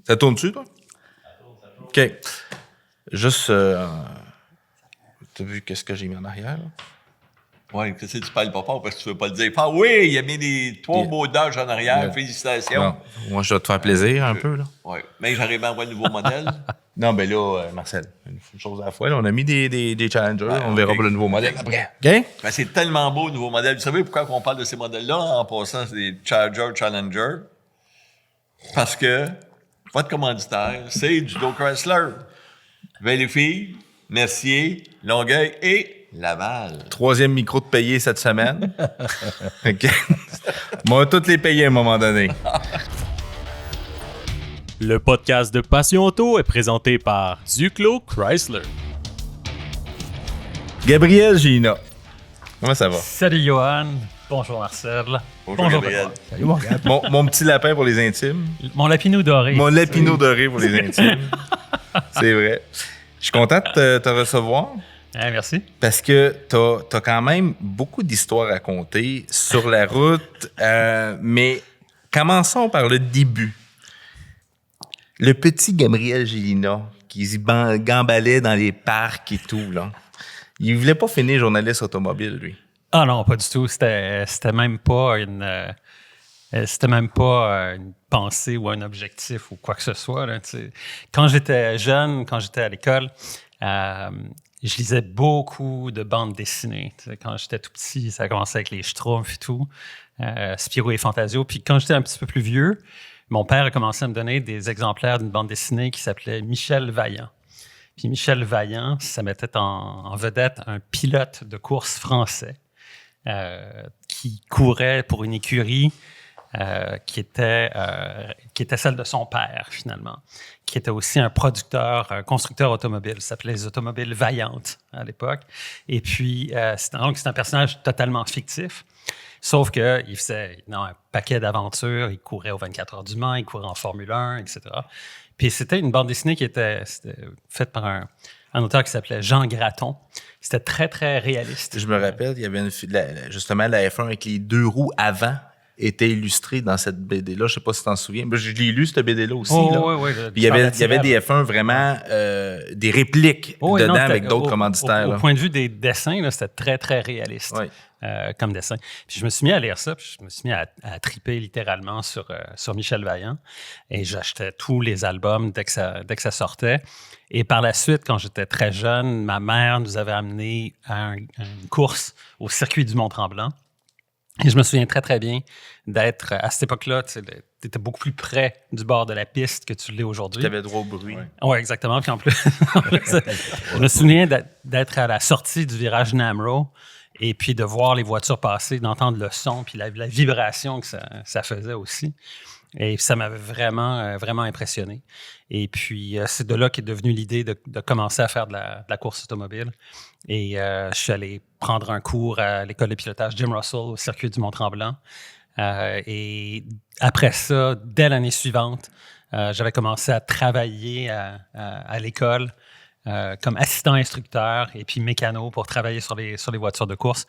Ça tourne-tu, toi? OK. Juste, t'as vu qu'est-ce que j'ai mis en arrière, là? Oui, qu'est-ce que tu parles pas fort parce que tu veux pas le dire? Ah oui, il a mis des 3 mots d'âge en arrière. Félicitations. Non, moi, je dois te faire plaisir un peu, là. Oui, mais j'arrive à envoyer un nouveau modèle. Non, ben là, Marcel, une chose à la fois. Là, on a mis des challengers. Ouais, on verra pour le nouveau modèle après. OK? Ben, c'est tellement beau, le nouveau modèle. Vous savez pourquoi on parle de ces modèles-là? En passant, c'est des Challenger. Parce que votre commanditaire, c'est Judo Chrysler. Valleyfield, Mercier, Longueuil et Laval. 3e micro de payer cette semaine. OK. Moi, toutes les payer à un moment donné. Le podcast de Passion Auto est présenté par Duclos Chrysler. Gabriel Gina. Comment ça va? Salut Johan. Bonjour Marcel. Bonjour Gabriel. Salut, mon petit lapin pour les intimes. Mon lapinou doré. Mon lapinou doré pour les intimes. C'est vrai. Je suis content de te recevoir. Merci. Parce que t'as quand même beaucoup d'histoires à raconter sur la route. Mais commençons par le début. Le petit Gabriel Gélina qui se gamballait dans les parcs et tout, là. Il voulait pas finir journaliste automobile, lui. Ah non, pas du tout. C'était même pas une pensée ou un objectif ou quoi que ce soit. Là, quand j'étais jeune, quand j'étais à l'école, je lisais beaucoup de bandes dessinées. Quand j'étais tout petit, ça a commencé avec les Schtroumpfs et tout, Spirou et Fantasio. Puis quand j'étais un petit peu plus vieux, mon père a commencé à me donner des exemplaires d'une bande dessinée qui s'appelait Michel Vaillant. Puis Michel Vaillant, ça mettait en vedette un pilote de course français qui courait pour une écurie qui était celle de son père, finalement, qui était aussi un constructeur automobile. Ça s'appelait les Automobiles Vaillantes à l'époque. Et puis, c'est un personnage totalement fictif. Sauf qu'il faisait un paquet d'aventures. Il courait aux 24 heures du Mans, il courait en Formule 1, etc. Puis c'était une bande dessinée qui était faite par un auteur qui s'appelait Jean Graton. C'était très, très réaliste. Je me rappelle, il y avait justement la F1 avec les 2 roues avant était illustrée dans cette BD-là. Je sais pas si tu t'en souviens. Mais je l'ai lu, cette BD-là aussi. Oui. Il y avait des F1 vraiment, des répliques dedans avec d'autres commanditaires. Au point de vue des dessins, là, c'était très, très réaliste. Oui. Comme dessin. Puis je me suis mis à lire ça, puis je me suis mis à triper littéralement sur Michel Vaillant. Et j'achetais tous les albums dès que ça sortait. Et par la suite, quand j'étais très jeune, ma mère nous avait amenés à une course au circuit du Mont-Tremblant. Et je me souviens très, très bien d'être, à cette époque-là, tu étais beaucoup plus près du bord de la piste que tu l'es aujourd'hui. Tu avais droit au bruit. Oui, exactement. Puis en plus, je me souviens d'être à la sortie du virage Namro et puis de voir les voitures passer, d'entendre le son, puis la vibration que ça faisait aussi. Et ça m'avait vraiment, vraiment impressionné. Et puis, c'est de là qu'est devenue l'idée de commencer à faire de la course automobile. Et je suis allé prendre un cours à l'école de pilotage Jim Russell au circuit du Mont-Tremblant. Et après ça, dès l'année suivante, j'avais commencé à travailler à l'école comme assistant instructeur et puis mécano pour travailler sur les voitures de course.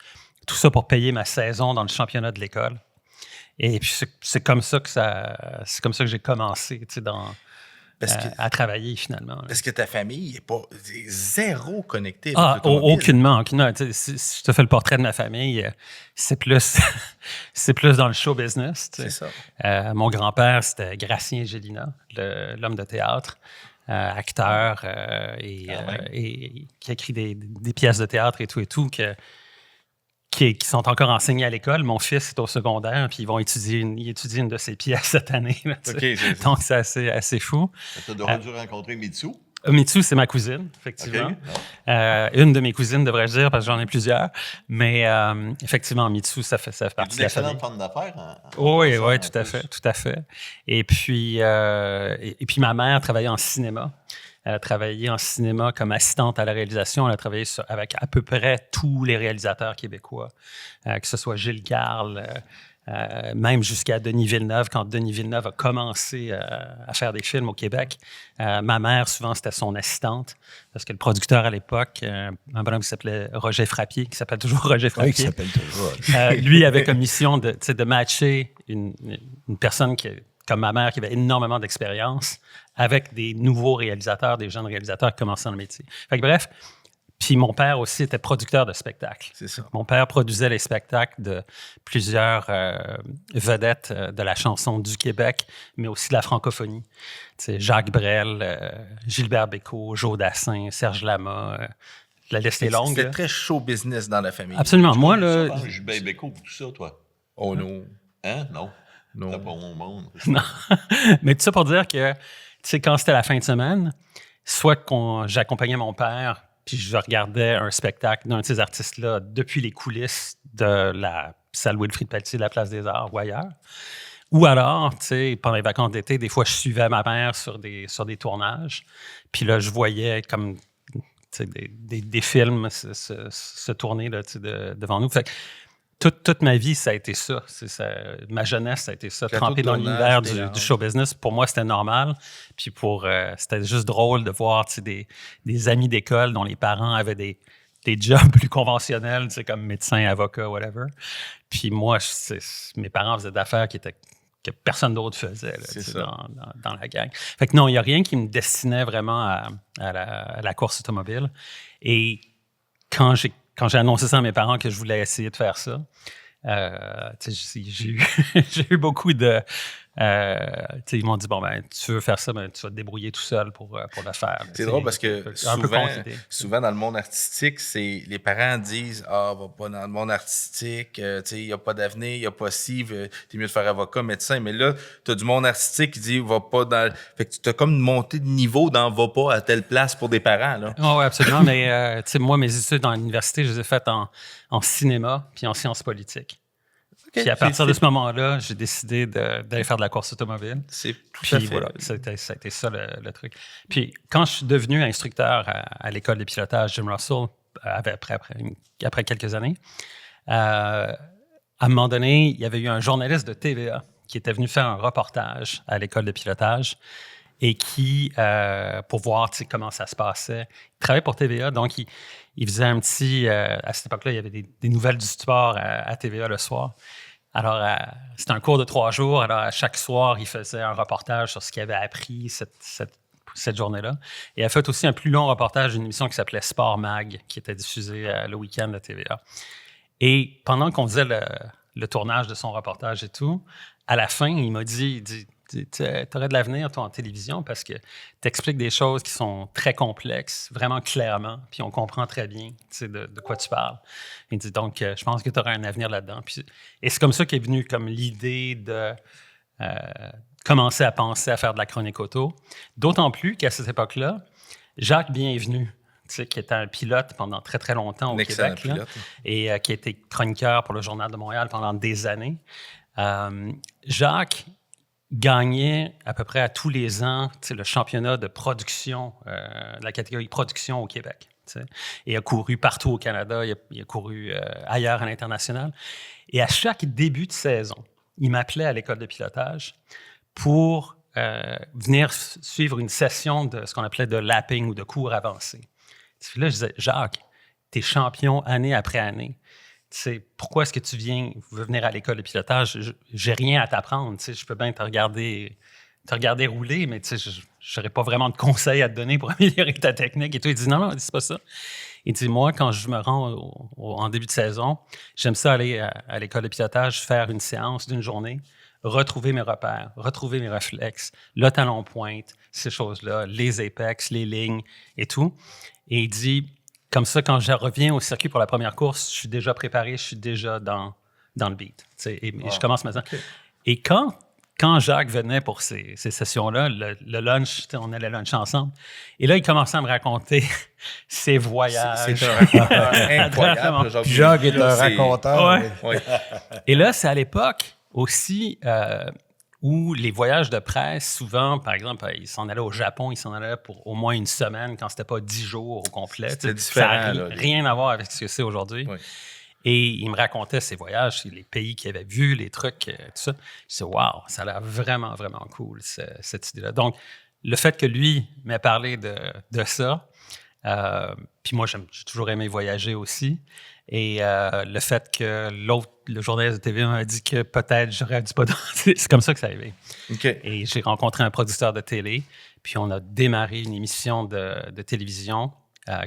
Tout ça pour payer ma saison dans le championnat de l'école. Et puis c'est comme ça que j'ai commencé, tu sais, à travailler finalement. Parce que ta famille n'est pas zéro connectée avec aucunement. Tu sais, si je te fais le portrait de ma famille, c'est plus dans le show business. Tu sais. C'est ça. Mon grand-père, c'était Gratien Gélina, l'homme de théâtre. Acteur et qui a écrit des pièces de théâtre et tout qui sont encore enseignées à l'école. Mon fils est au secondaire, puis il étudie une de ses pièces cette année. Là, donc, c'est assez fou. Tu as dû rencontrer Mitsu. Mitsu, c'est ma cousine, effectivement. Okay. Une de mes cousines, devrais-je dire, parce que j'en ai plusieurs. Mais effectivement, Mitsu, ça fait partie de la famille. Une excellente femme d'affaires. Oui, tout à fait. Et puis ma mère travaillait en cinéma. Elle a travaillé en cinéma comme assistante à la réalisation. Elle a travaillé avec à peu près tous les réalisateurs québécois, que ce soit Gilles Carle, même jusqu'à Denis Villeneuve. Quand Denis Villeneuve a commencé à faire des films au Québec, ma mère, souvent, c'était son assistante, parce que le producteur à l'époque, un bonhomme qui s'appelait Roger Frappier, qui s'appelle toujours Roger Frappier. Oui, qui s'appelle toujours. Lui avait comme mission de matcher une personne qui comme ma mère qui avait énormément d'expérience avec des nouveaux réalisateurs, des jeunes réalisateurs qui commençaient dans le métier. Fait que bref, puis mon père aussi était producteur de spectacles. C'est ça. Mon père produisait les spectacles de plusieurs vedettes de la chanson du Québec, mais aussi de la francophonie. T'sais, Jacques Brel, Gilbert Bécaud, Joe Dassin, Serge Lama, la liste est longue. C'était là. très show business dans la famille. Absolument. Moi, là, Gilbert Bécaud, tout ça, toi. Oh non. Hein? Non. Non. T'as pas mon monde. non. Mais tout ça pour dire que, tu sais, quand c'était la fin de semaine, soit j'accompagnais mon père, puis je regardais un spectacle d'un de ces artistes-là depuis les coulisses de la salle Wilfrid Pelletier de la Place des Arts ou ailleurs. Ou alors, tu sais, pendant les vacances d'été, des fois, je suivais ma mère sur des tournages. Puis là, je voyais comme des films se tourner là, devant nous. Fait que toute ma vie, ça a été ça. Ma jeunesse, ça a été ça. Plateau Tremper de dans tournage, l'univers du show business, pour moi, c'était normal. Puis c'était juste drôle de voir des amis d'école dont les parents avaient des jobs plus conventionnels, comme médecin, avocat, whatever. Puis moi, mes parents faisaient d'affaires que personne d'autre faisait là, dans la gang. Fait que non, il n'y a rien qui me destinait vraiment à la course automobile. Et quand j'ai annoncé ça à mes parents que je voulais essayer de faire ça, j'ai eu beaucoup de... ils m'ont dit, bon, ben, tu veux faire ça, ben, tu vas te débrouiller tout seul pour le faire. C'est drôle parce que souvent dans le monde artistique, les parents disent « Ah, va pas dans le monde artistique, il n'y a pas d'avenir, il n'y a pas ci, t'es mieux de faire avocat, médecin. » Mais là, tu as du monde artistique qui dit « Va pas dans... » Fait que tu as comme une montée de niveau dans « Va pas à telle place » pour des parents, là. Oui, absolument. Mais moi, mes études dans l'université, je les ai faites en cinéma puis en sciences politiques. Okay. Puis à partir de ce moment-là, j'ai décidé d'aller faire de la course automobile. C'est tout puis à fait. Voilà, ça a été ça le truc. Puis quand je suis devenu instructeur à l'école de pilotage Jim Russell, après quelques années, à un moment donné, il y avait eu un journaliste de TVA qui était venu faire un reportage à l'école de pilotage et qui, pour voir comment ça se passait, il travaillait pour TVA, donc il faisait un petit... à cette époque-là, il y avait des nouvelles du sport à TVA le soir. Alors, c'était un cours de 3 jours. Alors, à chaque soir, il faisait un reportage sur ce qu'il avait appris cette journée-là. Et il a fait aussi un plus long reportage d'une émission qui s'appelait Sport Mag, qui était diffusée le week-end de TVA. Et pendant qu'on faisait le tournage de son reportage et tout, à la fin, il m'a dit tu aurais de l'avenir, toi, en télévision, parce que tu expliques des choses qui sont très complexes, vraiment clairement, puis on comprend très bien de quoi tu parles. Il dit donc, je pense que tu auras un avenir là-dedans. Et c'est comme ça qu'est venue comme l'idée de commencer à penser à faire de la chronique auto. D'autant plus qu'à cette époque-là, Jacques Bienvenu, qui était un pilote pendant très, très longtemps au Québec, là, et qui a été chroniqueur pour le Journal de Montréal pendant des années. Jacques gagnait à peu près à tous les ans le championnat de production, la catégorie production au Québec. Et il a couru partout au Canada, il a couru ailleurs à l'international. Et à chaque début de saison, il m'appelait à l'école de pilotage pour venir suivre une session de ce qu'on appelait de lapping ou de cours avancé. Là, je disais, Jacques, t'es champion année après année. Pourquoi est-ce que tu veux venir à l'école de pilotage? J'ai rien à t'apprendre. Je peux bien te regarder rouler, mais je n'aurais pas vraiment de conseils à te donner pour améliorer ta technique. Et tout. Il dit non, c'est pas ça. Il dit, moi, quand je me rends en début de saison, j'aime ça aller à l'école de pilotage, faire une séance d'une journée, retrouver mes repères, retrouver mes réflexes, le talon pointe, ces choses-là, les apex, les lignes et tout. Et il dit... Comme ça, quand je reviens au circuit pour la première course, je suis déjà préparé, je suis déjà dans le beat. Et je commence maintenant. Okay. Et quand Jacques venait pour ces sessions-là, le lunch, on allait luncher ensemble. Et là, il commençait à me raconter ses voyages. C'est un raconteur incroyable. Jacques est un raconteur. Ouais. Oui. Et là, c'est à l'époque aussi... où les voyages de presse, souvent, par exemple, ils s'en allaient au Japon, ils s'en allaient pour au moins une semaine quand c'était pas 10 jours au complet. C'était différent. Ça n'a rien à voir avec ce que c'est aujourd'hui. Oui. Et il me racontait ses voyages, les pays qu'il avait vus, les trucs, tout ça. Je disais, wow, ça a l'air vraiment, vraiment cool, cette idée-là. Donc, le fait que lui m'ait parlé de ça, Puis moi, j'ai toujours aimé voyager aussi. Et le fait que le journaliste de TV m'a dit que peut-être j'aurais du potentiel, c'est comme ça que ça arrivé. OK. Et j'ai rencontré un producteur de télé, puis on a démarré une émission de télévision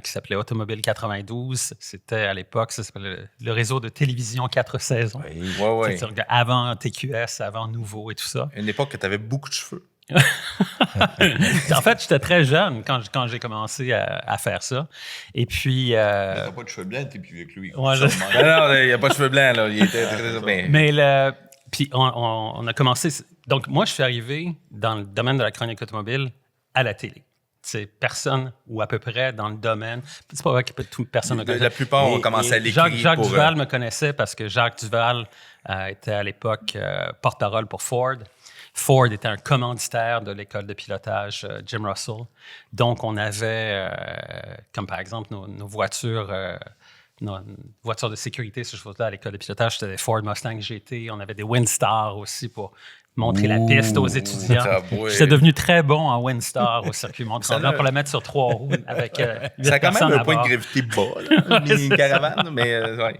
qui s'appelait Automobile 92. C'était à l'époque, ça s'appelait le réseau de télévision 4 saisons. Ouais. C'est-à-dire avant TQS, avant Nouveau et tout ça. Une époque que tu avais beaucoup de cheveux. En fait, j'étais très jeune quand j'ai commencé à faire ça. Et puis... T'as pas de cheveux blancs, t'es plus vieux que lui. Ouais, Non, il n'y a pas de cheveux blancs, là. Il était très... Mais puis on a commencé... Donc, moi, je suis arrivé dans le domaine de la chronique automobile à la télé. C'est personne, ou à peu près, dans le domaine. C'est pas vrai que personne ne connaît. La plupart ont commencé à l'écrire. Jacques Duval me connaissait parce que Jacques Duval était à l'époque porte-parole pour Ford. Ford était un commanditaire de l'école de pilotage Jim Russell. Donc, on avait, comme par exemple, nos voitures... Nos voitures de sécurité, ces choses-là, à l'école de pilotage, c'était des Ford Mustang GT. On avait des Windstar aussi pour montrer la piste aux étudiants. J'étais devenu très bon en Windstar au circuit Mont-Tremblant pour la mettre sur 3 roues avec 8 ça a quand même un point bord. de gravité bas, là, une mini caravane, mais ouais.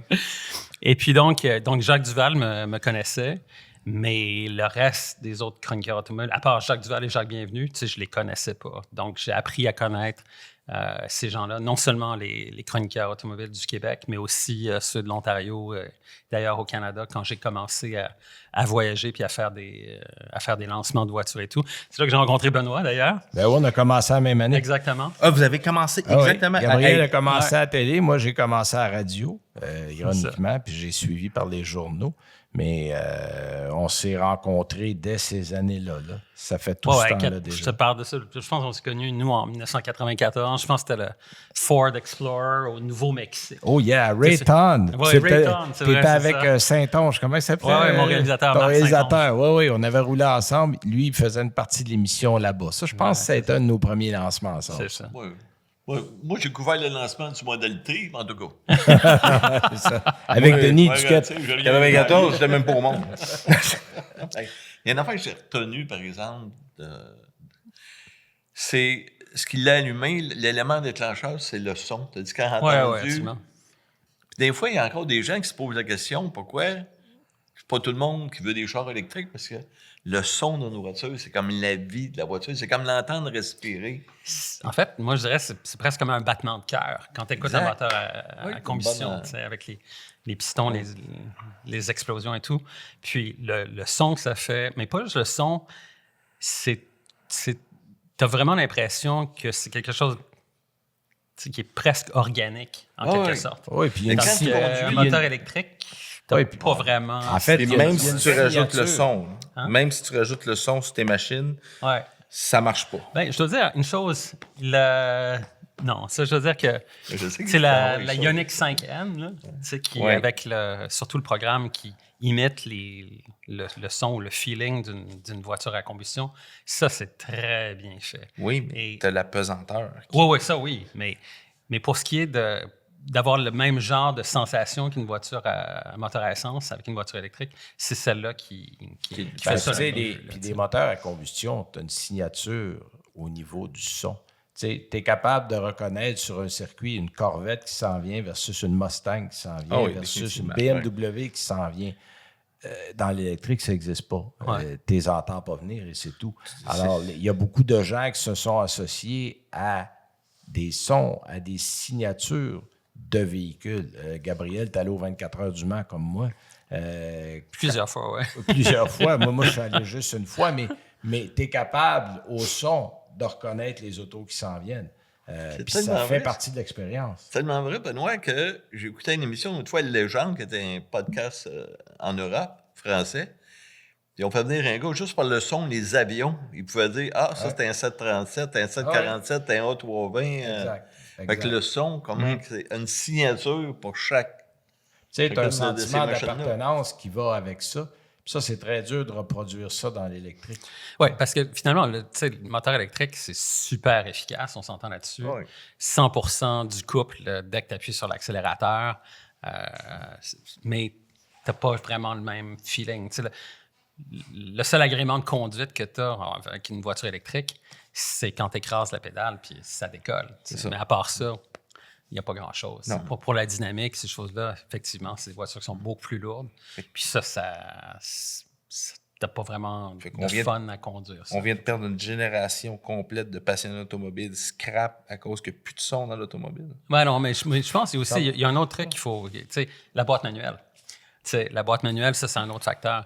Et puis donc Jacques Duval me connaissait, mais le reste des autres chroniqueurs automobiles, à part Jacques Duval et Jacques Bienvenu, tu sais, je les connaissais pas. Donc, j'ai appris à connaître ces gens-là, non seulement les chroniqueurs automobiles du Québec, mais aussi ceux de l'Ontario, d'ailleurs au Canada, quand j'ai commencé à voyager puis à faire des lancements de voitures et tout. C'est là que j'ai rencontré Benoît, d'ailleurs. Ben oui, on a commencé la même année. Exactement. Ah, vous avez commencé exactement... Oui. Gabriel Hey, a commencé à la télé. Moi, j'ai commencé à la radio, ironiquement, puis j'ai suivi par les journaux. Mais on s'est rencontrés dès ces années-là. Là. Ça fait tout ce temps-là déjà. Je te parle de ça. Je pense qu'on s'est connus, nous, en 1994. Je pense que c'était le Ford Explorer au Nouveau-Mexique. Oh yeah, Ray Ton. Oui, Ray Ton, c'est vrai, T'étais c'est avec Saint-Onge. Comment il s'appelait? Oui, mon réalisateur, Ton Marc réalisateur, oui. On avait roulé ensemble. Lui, il faisait une partie de l'émission là-bas. Ça, je pense que c'était un de nos premiers lancements ensemble. C'est ça. Moi, j'ai couvert le lancement du Model T, en tout cas. C'est ça. Avec Denis Duquette. 94, j'étais même pas au monde. Il y a une affaire que j'ai retenue, par exemple, c'est ce qui l'a allumé, l'élément déclencheur, c'est le son. Tu as dit quand Oui, entendu. absolument. Puis des fois, il y a encore des gens qui se posent la question pourquoi c'est pas tout le monde qui veut des chars électriques, parce que le son de nos voitures, c'est comme la vie de la voiture, c'est comme l'entendre respirer. En fait, moi, je dirais que c'est presque comme un battement de cœur quand tu écoutes un moteur à combustion, tu sais, avec les pistons, les explosions et tout. Puis le son que ça fait, mais pas juste le son, tu as vraiment l'impression que c'est quelque chose qui est presque organique, en quelque sorte. Oui, puis il y a Quand tu conduis, Un moteur électrique, t'as pas vraiment... En fait, Et il y a même une si tu rajoutes le signature. son, Hein? même si tu rajoutes le son sur tes machines, Ouais. ça marche pas. Ben, je dois dire une chose. Non, ça, je dois dire que Je sais que c'est la ça. Ioniq 5N, là, qui avec surtout le programme qui imite le son ou le feeling d'une voiture à combustion. Ça, c'est très bien fait. Oui, mais Et- t'as la pesanteur. Oui, ça, oui. Mais pour ce qui est d'avoir le même genre de sensation qu'une voiture à moteur à essence avec une voiture électrique, c'est celle-là qui fait ça. Puis des moteurs à combustion, tu as une signature au niveau du son. Tu es capable de reconnaître sur un circuit une Corvette qui s'en vient versus une Mustang qui s'en vient Ah oui, versus une définitivement, BMW qui s'en vient. Dans l'électrique, ça n'existe pas. Ouais. Tu les entends pas venir et c'est tout. Alors, il y a beaucoup de gens qui se sont associés à des sons, à des signatures de véhicules. Gabriel, tu es allé aux 24 heures du Mans comme moi. Plusieurs fois, oui. Plusieurs fois. Moi, je suis allé juste une fois, mais tu es capable, au son, de reconnaître les autos qui s'en viennent. Puis ça tellement fait vrai, partie de l'expérience. C'est tellement vrai, Benoît, que j'ai écouté une émission une fois, Légende, qui était un podcast en Europe, français. Ils ont fait venir un gars juste par le son, les avions. Ils pouvaient dire, ça, c'était un 737, un 747, un A320. Exact. Avec le son, comment c'est une signature pour chaque. Tu sais, tu as un Chacune de ces sentiment machines-là. d'appartenance qui va avec ça. Puis ça, c'est très dur de reproduire ça dans l'électrique. Oui, parce que finalement, le moteur électrique, c'est super efficace, on s'entend là-dessus. Oui. 100% du couple, dès que tu appuies sur l'accélérateur, mais tu n'as pas vraiment le même feeling. Tu sais, le seul agrément de conduite que tu as avec une voiture électrique, c'est quand tu écrases la pédale, puis ça décolle. ça. Mais à part ça, il n'y a pas grand-chose. Non. Pour la dynamique, ces choses-là, effectivement, c'est des voitures qui sont beaucoup plus lourdes. Puis ça t'as pas vraiment qu'on de vient de- fun à conduire. Ça. On vient de perdre une génération complète de passionnés automobiles scrap à cause qu'il n'y a plus de son dans l'automobile. Ouais, non, mais je pense aussi, il y a un autre truc qu'il faut. Tu sais, la boîte manuelle. Tu sais, la boîte manuelle, ça, c'est un autre facteur.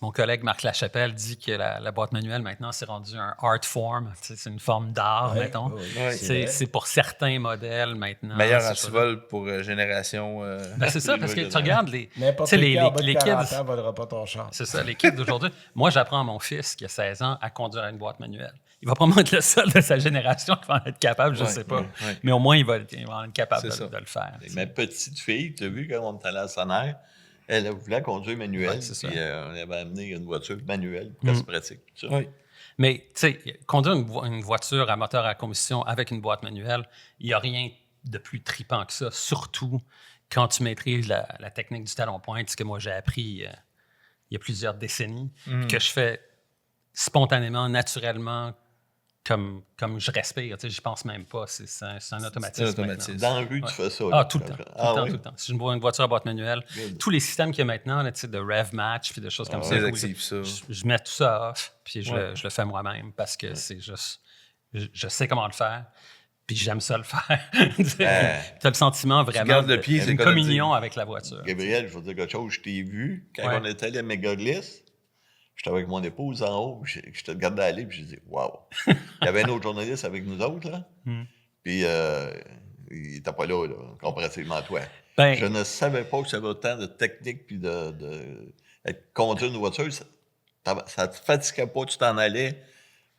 Mon collègue Marc Lachapelle dit que la boîte manuelle, maintenant, c'est rendu un art form. Tu sais, c'est une forme d'art, mettons. Ouais, C'est pour certains modèles maintenant. Meilleur c'est antivol pour génération. Ben, c'est ça, parce que tu regardes les. Tu N'importe sais, qui en bas de les 40 kids. ans ne volera pas ton char. C'est ça, les kids d'aujourd'hui. Moi, j'apprends à mon fils qui a 16 ans à conduire une boîte manuelle. Il va probablement être le seul de sa génération qui va en être capable, je ne sais pas. ouais. Mais au moins, il va en être capable C'est ça. de le faire. tu sais. Ma petite fille, tu as vu quand on était allé à Sonner, elle voulait conduire manuel. Ouais, c'est ça. Puis on avait amené une voiture manuelle pour qu'elle se pratique. tout ça. Oui. Mais, tu sais, conduire une voiture à moteur à combustion avec une boîte manuelle, il n'y a rien de plus tripant que ça, surtout quand tu maîtrises la technique du talon-pointe, ce que moi j'ai appris il y a plusieurs décennies, que je fais spontanément, naturellement, comme je respire. Tu sais, j'y pense même pas. C'est un automatisme. C'est un automatisme. maintenant. Dans la rue, tu fais ça. Ah, là. tout le temps. Ah, oui? Tout le temps. Si je vois une voiture à boîte manuelle, Good. tous les systèmes qu'il y a maintenant, là, tu sais, de rev match puis de choses comme ça, Ils où activent ça. je mets tout ça off, puis je le fais moi-même parce que c'est juste. Je sais comment le faire, puis j'aime ça le faire. Tu as le sentiment vraiment gardes le pied, c'est d'une quoi de communion dire. avec la voiture. Gabriel, je veux dire quelque chose. Je t'ai vu quand Ouais. on était allé à Mégalis. J'étais avec mon épouse en haut. Je te regardais aller, puis j'ai dit, waouh. Il y avait un autre journaliste avec nous autres, là. Puis il n'était pas là, comparativement à toi. Ben- Je ne savais pas que ça avait autant de technique, puis de conduire une voiture. Ça te fatiguait pas, tu t'en allais.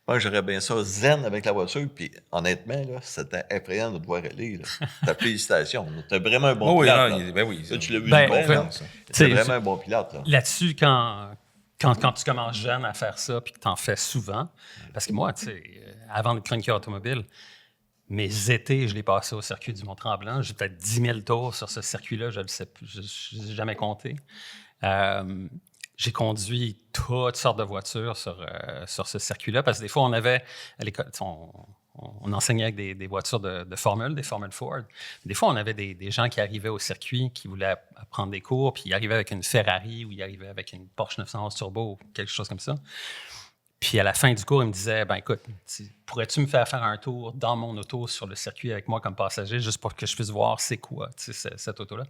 Moi, j'aurais bien ça zen avec la voiture. Puis honnêtement, là, c'était effrayant de te voir aller. Ta félicitation. T'es vraiment un bon Oh, oui, pilote. non, là. ben oui. Ça, tu l'as vu Ben, du bon, en fait, là. ça. Tu sais, C'est vraiment un bon pilote. Là. Là-dessus, quand tu commences jeune à faire ça, puis que tu en fais souvent, parce que moi, tu sais, avant de chroniqueur automobile, mes étés, je les passais au circuit du Mont-Tremblant. J'ai peut-être 10 000 tours sur ce circuit-là, je ne le sais plus, je n'ai jamais compté. J'ai conduit toutes sortes de voitures sur ce circuit-là, parce que des fois, on avait, à l'école, on enseignait avec des voitures de Formule, des Formule Ford. Des fois, on avait des gens qui arrivaient au circuit, qui voulaient prendre des cours, puis ils arrivaient avec une Ferrari ou ils arrivaient avec une Porsche 911 Turbo ou quelque chose comme ça. Puis à la fin du cours, il me disait, ben écoute, pourrais-tu me faire un tour dans mon auto sur le circuit avec moi comme passager, juste pour que je puisse voir c'est quoi cette auto-là?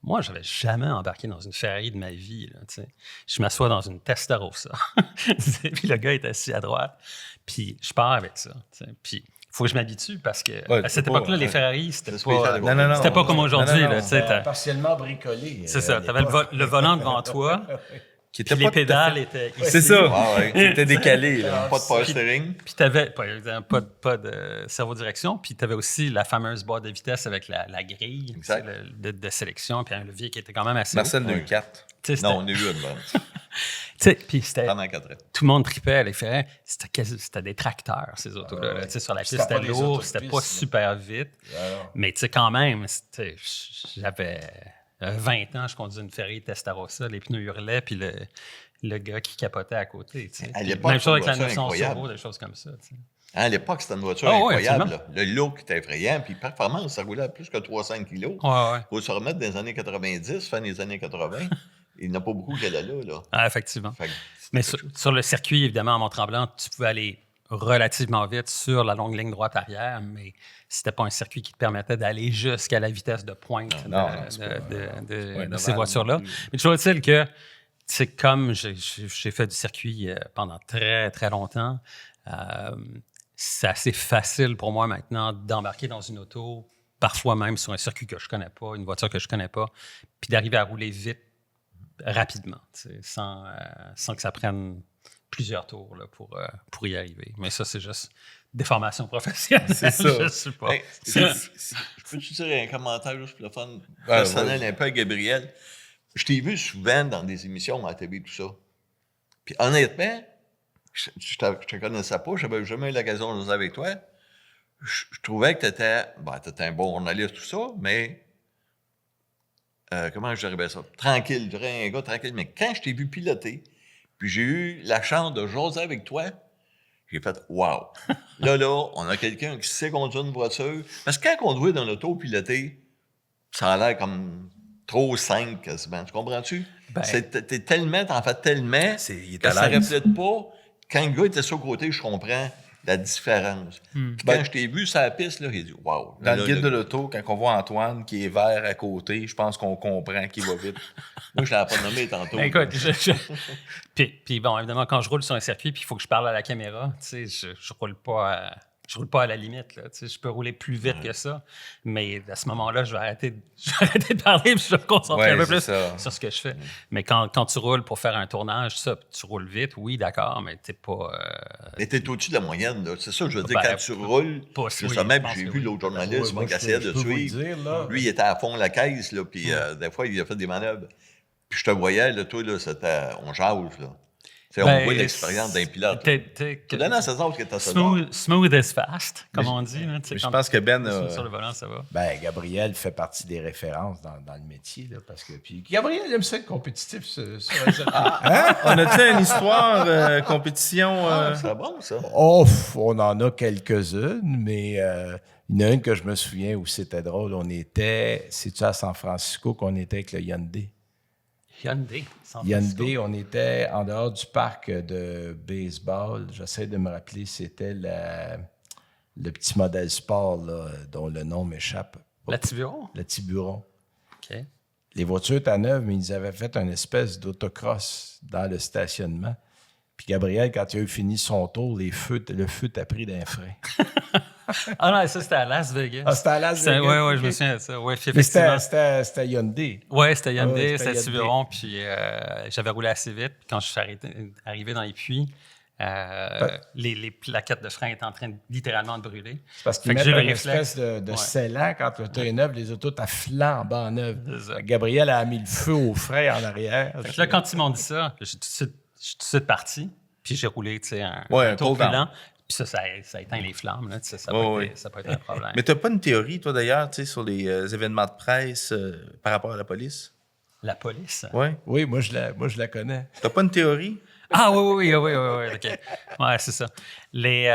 Moi, je n'avais jamais embarqué dans une Ferrari de ma vie. Là, je m'assois dans une Testarossa. Puis le gars est assis à droite. Puis je pars avec ça. Puis il faut que je m'habitue parce que à cette époque-là, les Ferrari, c'était C'est spécial, pas, non, c'était pas comme aujourd'hui. Non, non, là, tu sais, Partiellement bricolé. c'est ça. Tu avais le volant devant toi. Qui Puis était les pas tout à pédales fait- étaient ici. C'est ça. Ah ouais. C'était décalé. Là. Pas de power steering. Puis tu n'avais pas de cerveau-direction. Puis tu avais aussi la fameuse boîte de vitesse avec la grille Exact. de sélection, puis un levier qui était quand même assez Marcel haut. 2-4. Tu sais, Non, on a eu une bonne. puis c'était Pendant 4 ans. tout le monde tripait à les faire. C'était des tracteurs, ces autos-là. Là. Tu sais, sur la piste, C'était pas c'était des lourd, c'était pas autopistes, là. super vite. Alors, Mais tu sais, quand même, j'avais 20 ans, je conduisais une Ferrari Testarossa, les pneus hurlaient, puis le gars qui capotait à côté. Tu sais. À l'époque, Même chose avec la c'était une 900 voiture Turbo, des choses comme ça. Tu sais. Hein, à l'époque, c'était une voiture Ah ouais, incroyable. absolument. Là. Le look était effrayant, puis performance, ça roulait à plus que 300 kilos. Ouais, ouais. Il faut se remettre des années 90, fin des années 80. Il n'y en a pas beaucoup qui allaient là. Ah, effectivement. Fait que Mais c'était sur le circuit, évidemment, à Mont-Tremblant, tu pouvais aller relativement vite sur la longue ligne droite arrière, mais c'était pas un circuit qui te permettait d'aller jusqu'à la vitesse de pointe Non, de c'est pas- de ces normal voitures-là. non plus. Mais toujours est-il que, c'est comme j'ai fait du circuit pendant très, très longtemps, c'est assez facile pour moi maintenant d'embarquer dans une auto, parfois même sur un circuit que je connais pas, une voiture que je connais pas, puis d'arriver à rouler vite, rapidement, tu sais, sans que ça prenne plusieurs tours là, pour y arriver. Mais ça, c'est juste des formations professionnelles. C'est ça. Je sais pas. Hey, je peux-tu dire un commentaire juste pour le fun Ouais, personnel ouais. un peu à Gabriel? Je t'ai vu souvent dans des émissions à la TV, tout ça. Puis honnêtement, je te connaissais pas, j'avais jamais eu l'occasion de jouer avec toi. Je trouvais que tu étais un bon journaliste, tout ça, mais comment je dirais bien ça? Tranquille, je dirais un gars tranquille. Mais quand je t'ai vu piloter, puis j'ai eu la chance de jaser avec toi. J'ai fait « Wow! » Là, on a quelqu'un qui sait conduire une voiture. Parce que quand on conduit dans l'auto piloté, ça a l'air comme trop simple quasiment. Tu comprends-tu? Ben- T'en fais tellement Il est que à ça l'aise. reflète pas. Quand le gars était sur le côté, je comprends la différence. Puis quand je t'ai vu sur la piste, là, j'ai dit « Wow! » Dans le guide de l'auto, quand on voit Antoine qui est vert à côté, je pense qu'on comprend qu'il va vite. Moi, je l'avais pas nommé tantôt. Écoute, puis bon, évidemment, quand je roule sur un circuit, puis il faut que je parle à la caméra, tu sais, je roule pas à la limite, là, tu sais, je peux rouler plus vite que ça, mais à ce moment-là, je vais arrêter de parler, puis je vais me concentrer un peu c'est plus ça. sur ce que je fais. Mais quand tu roules pour faire un tournage, ça, tu roules vite, oui, d'accord, mais t'es pas... Mais t'es au-dessus de la moyenne, là. C'est ça que je veux dire. Ben, quand tu roules, pas- justement, oui, je puis j'ai pense vu que l'autre journaliste, Moi, qui je essayait de peux vous le suivre. dire, là. Lui, il était à fond la caisse, là, puis des fois, il a fait des manœuvres. Puis je te voyais, là, toi, là, on jase, là. Tu sais, on voit l'expérience d'un pilote. Tu donnes à César parce que t'as ça. Smooth is fast, comme on dit. Là, tu sais, Mais je quand pense que Ben sur le volant, ça va. Ben, Gabriel fait partie des références dans le métier, là, parce que... Puis Gabriel aime ça être compétitif sur les réseaux. On a-tu une histoire, compétition? C'est bon, ça. Oh, on en a quelques-unes, mais il y en a une que je me souviens où c'était drôle. C'est-tu à San Francisco qu'on était avec le Hyundai? Hyundai. San Francisco. Hyundai, on était en dehors du parc de baseball. J'essaie de me rappeler, c'était le petit modèle sport là, dont le nom m'échappe. La Tiburon? Le Tiburon. OK. Les voitures étaient neuves, mais ils avaient fait une espèce d'autocross dans le stationnement. Puis Gabriel, quand il a eu fini son tour, le feu t'a pris d'un frein. Ah non, ça, c'était à Las Vegas. Ah, c'était à Las Vegas? Oui, je me souviens de ça. Ouais, Mais effectivement. c'était Hyundai. Oui, c'était Hyundai, Ouais, c'était c'était Tiburon, puis j'avais roulé assez vite. Puis quand je suis arrivé dans les puits, les plaquettes de frein étaient en train littéralement de brûler. C'est parce qu'ils Fait que mettent j'ai le une réflexe. espèce de Ouais. scellant quand l'auto est neuve, les autos, t'as flambant neuve. C'est ça. Gabriel a mis le feu au frein en arrière. Fait que là, quand ils m'ont dit ça, je suis tout de suite parti, puis j'ai roulé, tu sais, un un tour cool plus down. lent. Puis ça a éteint les flammes, là, tu sais, ça Ouais, peut être un problème. Mais t'as pas une théorie, toi, d'ailleurs, tu sais, sur les événements de presse par rapport à la police? La police? Ouais. Oui, moi je la connais. T'as pas une théorie? Ah oui, OK. Ouais, c'est ça. Les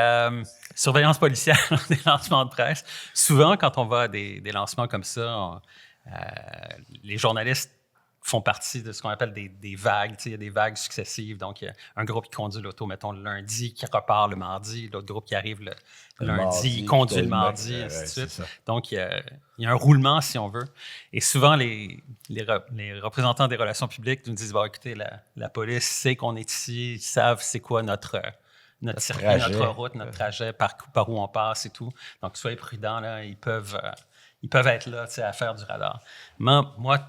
surveillances policières des lancements de presse, souvent, quand on va à des lancements comme ça, les journalistes font partie de ce qu'on appelle des vagues. Tu sais, il y a des vagues successives. Donc, il y a un groupe qui conduit l'auto, mettons, le lundi, qui repart le mardi. L'autre groupe qui arrive le lundi, mardi, il conduit puis le mardi, ouais, ainsi de c'est suite. ça. Donc, il y a un roulement, si on veut. Et souvent, les représentants des relations publiques nous disent, bon, écoutez, la police sait qu'on est ici, ils savent c'est quoi notre circuit, trajet. notre route, notre trajet, par où on passe et tout. Donc, soyez prudents, là, ils peuvent être là, tu sais, à faire du radar. Moi,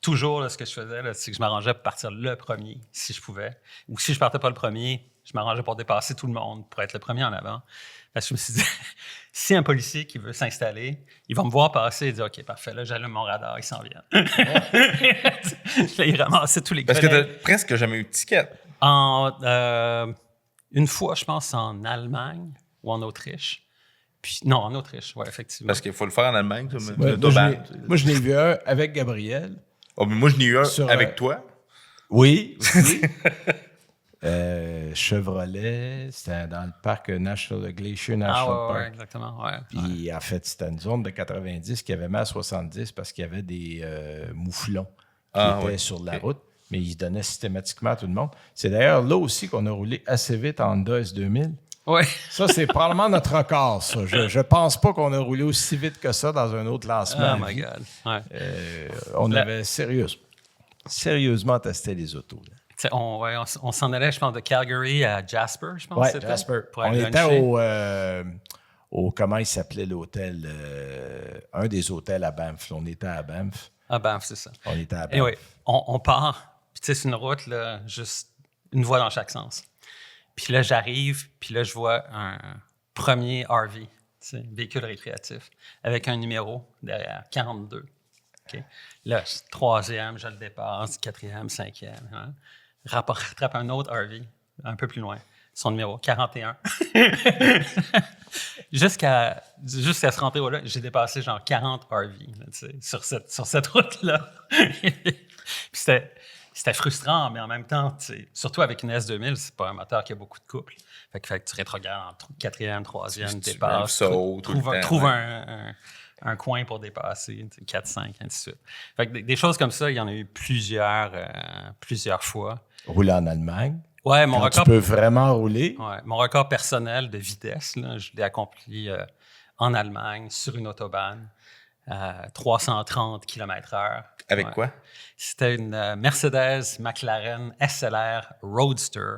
toujours, là, ce que je faisais, là, c'est que je m'arrangeais pour partir le premier, si je pouvais. Ou si je partais pas le premier, je m'arrangeais pour dépasser tout le monde, pour être le premier en avant. Parce que je me suis dit, si un policier qui veut s'installer, il va me voir passer et dire, OK, parfait, là, j'allume mon radar, il s'en vient. Là, il ramassait tous les Parce que collègues. t'as presque jamais eu de ticket. Une fois, je pense, en Allemagne ou en Autriche. Puis, non, en Autriche, oui, effectivement. Parce qu'il faut le faire en Allemagne. Toi, Ouais, moi, je n'ai vu un avec Gabriel. Oh, mais moi, je n'ai eu un Sur, avec toi. Oui, aussi. Chevrolet, c'était dans le parc Glacier National ouais, Park. exactement. Ouais. Puis, en fait, c'était une zone de 90 qui avait mis à 70 parce qu'il y avait des mouflons qui étaient ouais. sur la route, mais ils se donnaient systématiquement à tout le monde. C'est d'ailleurs là aussi qu'on a roulé assez vite en Honda S2000. Ouais. Ça, c'est probablement notre record, ça. Je pense pas qu'on a roulé aussi vite que ça dans un autre lancement. Oh my God. Ouais. On avait sérieusement testé les autos. Là. On s'en allait, je pense, de Calgary à Jasper, je pense. Ouais, c'était, Jasper. pour On aller était luncher. au comment il s'appelait l'hôtel? Un des hôtels à Banff. On était à Banff. Ah, Banff, c'est ça. On était à Banff. Et oui, on part, puis tu sais, c'est une route, là, juste une voie dans chaque sens. Puis là, j'arrive, puis là, je vois un premier RV, tu sais, véhicule récréatif, avec un numéro derrière, 42. Okay? Là, troisième, je le dépasse, quatrième, cinquième. Hein? Rattrape un autre RV, un peu plus loin. Son numéro, 41. Jusqu'à se rentrer là, j'ai dépassé genre 40 RV là, sur cette route-là. Puis c'était frustrant, mais en même temps, surtout avec une S2000, c'est pas un moteur qui a beaucoup de couple. Fait que tu rétrogrades en 4e, 3e, dépasses. Trouve un coin pour dépasser, 4, 5, ainsi de suite. Fait que des choses comme ça, il y en a eu plusieurs fois. Rouler en Allemagne. Ouais, Tu peux vraiment rouler. Ouais, mon record personnel de vitesse, là, je l'ai accompli en Allemagne, sur une autobahn, 330 km/h. Avec quoi? C'était une Mercedes McLaren SLR Roadster,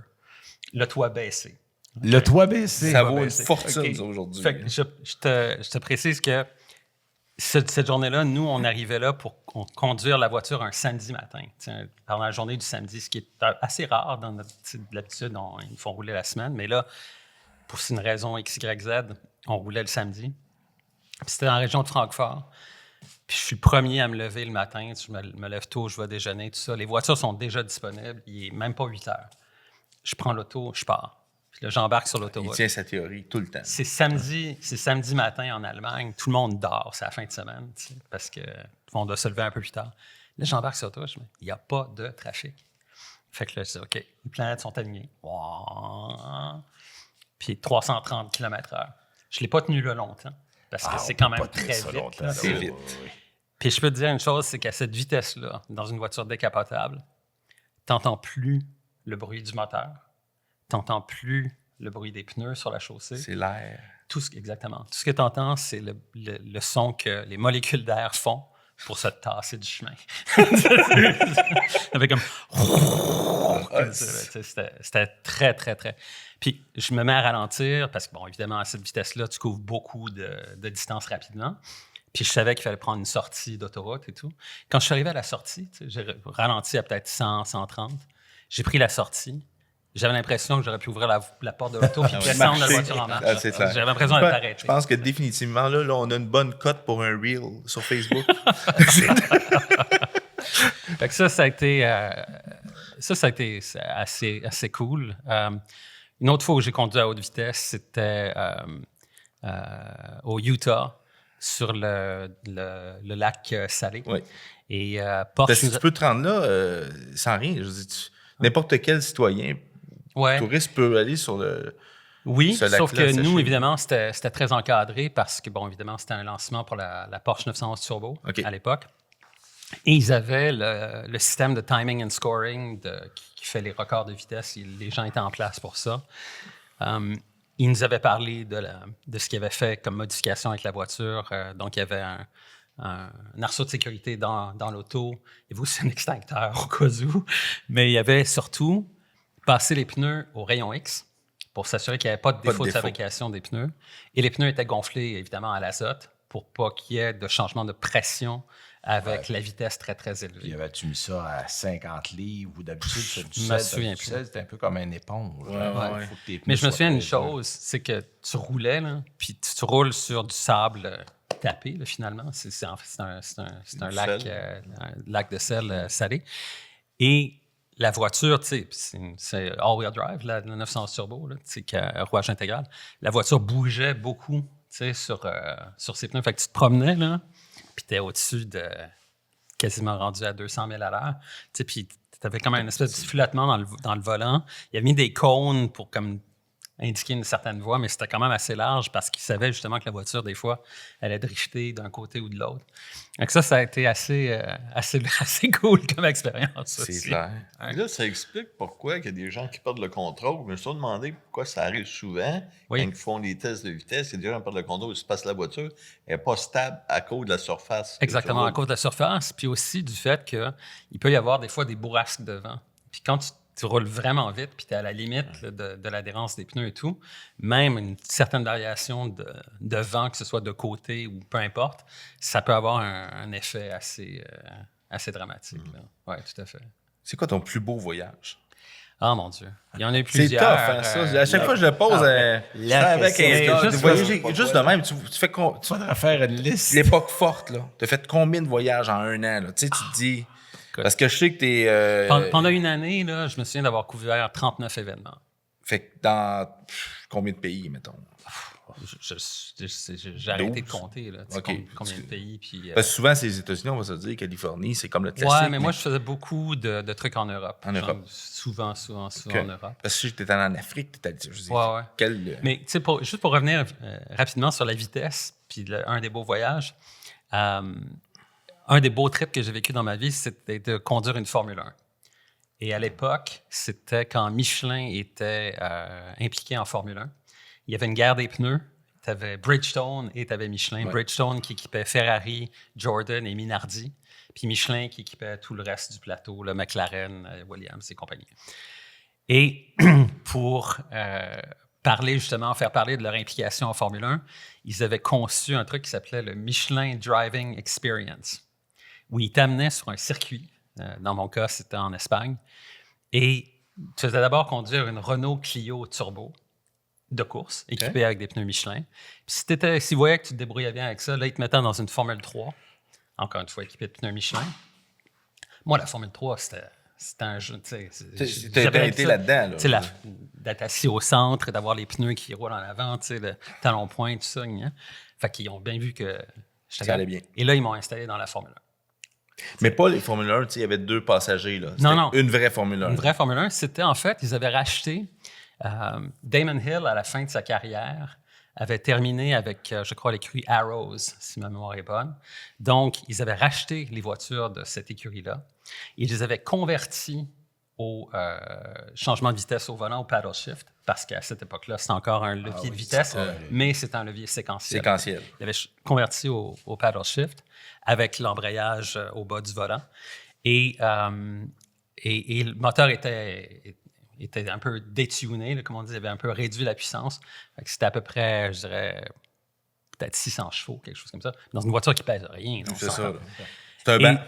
le toit baissé. Le toit baissé. Ça vaut une fortune, ça, aujourd'hui. Fait que je te précise que cette journée-là, nous, on arrivait là pour conduire la voiture un samedi matin, pendant la journée du samedi, ce qui est assez rare dans notre l'habitude. Ils font rouler la semaine, mais là, pour une raison X, Y, Z, on roulait le samedi. Puis c'était dans la région de Francfort. Puis je suis le premier à me lever le matin. Je me lève tôt, je vais déjeuner, tout ça. Les voitures sont déjà disponibles. Il n'est même pas 8 heures. Je prends l'auto, je pars. Puis là, j'embarque sur l'autoroute. Il tient sa théorie tout le temps. C'est samedi matin en Allemagne. Tout le monde dort, c'est la fin de semaine, parce qu'on doit se lever un peu plus tard. Là, j'embarque sur l'autoroute, je me dis, il n'y a pas de trafic. Fait que là, je dis, OK, les planètes sont alignées. Wow. Puis 330 km/h. Je ne l'ai pas tenu là longtemps, parce que c'est quand même très vite. Là. C'est vite. Puis je peux te dire une chose, c'est qu'à cette vitesse-là, dans une voiture décapotable, tu n'entends plus le bruit du moteur. Tu n'entends plus le bruit des pneus sur la chaussée. C'est l'air. Exactement. Tout ce que tu entends, c'est le son que les molécules d'air font pour se tasser du chemin. Avec comme... C'était très, très, très... Puis je me mets à ralentir parce que, bon, évidemment, à cette vitesse-là, tu couvres beaucoup de distance rapidement. Puis je savais qu'il fallait prendre une sortie d'autoroute et tout. Quand je suis arrivé à la sortie, j'ai ralenti à peut-être 100, 130. J'ai pris la sortie. J'avais l'impression que j'aurais pu ouvrir la porte de l'auto et descendre la voiture en marche. J'avais l'impression d'être arrêté. Je pense que définitivement, là, on a une bonne cote pour un reel sur Facebook. Fait que ça a été assez cool. Une autre fois où j'ai conduit à haute vitesse, c'était au Utah, sur le lac Salé. Oui. Et Parce que tu peux te rendre là sans rien. Je veux dire, n'importe quel citoyen, touriste peut aller sur le... Oui, ce lac-là sauf que nous, séché. évidemment, c'était très encadré parce que, bon, évidemment, c'était un lancement pour la Porsche 911 Turbo à l'époque. Et ils avaient le système de timing and scoring qui fait les records de vitesse. Les gens étaient en place pour ça. Ils nous avaient parlé de ce qu'ils avaient fait comme modification avec la voiture. Donc, il y avait un arceau de sécurité dans l'auto. Il y avait aussi un extincteur au cas où. Mais il y avait surtout passé les pneus au rayon X pour s'assurer qu'il n'y avait pas de défaut de fabrication des pneus. Et les pneus étaient gonflés, évidemment, à l'azote pour pas qu'il y ait de changement de pression avec la vitesse très, très élevée. Puis avais-tu mis ça à 50 livres ou d'habitude, Je me souviens plus. C'était un peu comme un éponge. Ouais. Faut que tes pneus Mais je me soient souviens d'une très chose, c'est que tu roulais, là, puis tu roules sur du sable tapé, là, finalement. C'est un lac de sel salé. Et la voiture, tu sais, c'est all-wheel drive, la 900 Turbo, là, qui a rouage intégral. La voiture bougeait beaucoup, tu sais, sur ses pneus. Fait que tu te promenais, là, puis tu es au-dessus de quasiment rendu à 200 000 à l'heure. Tu sais, puis tu avais comme un espèce de flottement dans le volant. Il a mis des cônes pour comme indiquer une certaine voie, mais c'était quand même assez large parce qu'il savait justement que la voiture, des fois, allait drifter d'un côté ou de l'autre. Donc ça a été assez cool comme expérience. C'est aussi. clair. Là, ça explique pourquoi il y a des gens qui perdent le contrôle. Je me suis demandé pourquoi ça arrive souvent. Oui. Quand ils font des tests de vitesse, il y a des gens qui perdent le contrôle, il se passe la voiture, elle n'est pas stable à cause de la surface. Exactement, à cause de la surface, puis aussi du fait qu'il peut y avoir des fois des bourrasques de vent. Puis quand tu roules vraiment vite, puis tu es à la limite là, de l'adhérence des pneus et tout, même une certaine variation de vent, que ce soit de côté ou peu importe, ça peut avoir un effet assez dramatique. Oui, tout à fait. C'est quoi ton plus beau voyage? Ah, mon Dieu. Il y en a eu C'est plusieurs. tough, hein, ça. À chaque fois que je le pose, avec juste de même, tu fais Tu faudrait faire une liste. l'époque forte, là. Tu as fait combien de voyages en un an, là? Tu sais, tu te dis... Parce que je sais que tu es... Pendant une année, là, je me souviens d'avoir couvert 39 événements. Fait que dans combien de pays, mettons? J'ai arrêté de 12? compter, là, tu sais, OK. combien de pays. Puis, Parce que souvent, c'est les États-Unis, on va se dire, Californie, c'est comme le classique. ouais, mais moi, je faisais beaucoup de trucs en Europe. En Europe. Souvent OK. en Europe. Parce que si j'étais allé en Afrique, t'étais allé, je sais, Ouais. Mais tu sais, juste pour revenir rapidement sur la vitesse, puis un des beaux voyages, un des beaux trips que j'ai vécu dans ma vie, c'était de conduire une Formule 1. Et à l'époque, c'était quand Michelin était impliqué en Formule 1. Il y avait une guerre des pneus. Tu avais Bridgestone et tu avais Michelin. Ouais. Bridgestone qui équipait Ferrari, Jordan et Minardi. Puis Michelin qui équipait tout le reste du plateau, le McLaren, Williams et compagnie. Et pour faire parler de leur implication en Formule 1, ils avaient conçu un truc qui s'appelait le Michelin Driving Experience, où ils t'amenaient sur un circuit. Dans mon cas, c'était en Espagne. Et tu faisais d'abord conduire une Renault Clio Turbo de course, équipée avec des pneus Michelin. Puis si vous voyaient que tu te débrouillais bien avec ça, là, ils te mettaient dans une Formule 3, encore une fois équipée de pneus Michelin. Moi, la Formule 3, c'était un jeu. Tu t'as été là-dedans. Tu sais, d'être assis au centre, d'avoir les pneus qui roulent en avant, tu sais, le talon point, tout ça. Gna. Fait qu'ils ont bien vu que j'étais Ça allait bien. Et là, ils m'ont installé dans la Formule 1. Mais pas les Formule 1, tu sais, il y avait 2 passagers, là. C'était Non. une vraie Formule 1. Une vraie Formule 1, c'était en fait, ils avaient racheté. Damon Hill, à la fin de sa carrière, avait terminé avec, je crois, l'écurie Arrows, si ma mémoire est bonne. Donc, ils avaient racheté les voitures de cette écurie-là. Ils les avaient convertis au changement de vitesse au volant, au paddle shift, parce qu'à cette époque-là, c'était encore un levier de vitesse, mais c'est un levier séquentiel. Séquentiel. Ils avaient converti au paddle shift avec l'embrayage au bas du volant. Et le moteur était un peu détuné, là, comme on dit, il avait un peu réduit la puissance. C'était à peu près, je dirais, peut-être 600 chevaux, quelque chose comme ça. Dans une voiture qui pèse rien. C'est ça. Là. C'est un banc.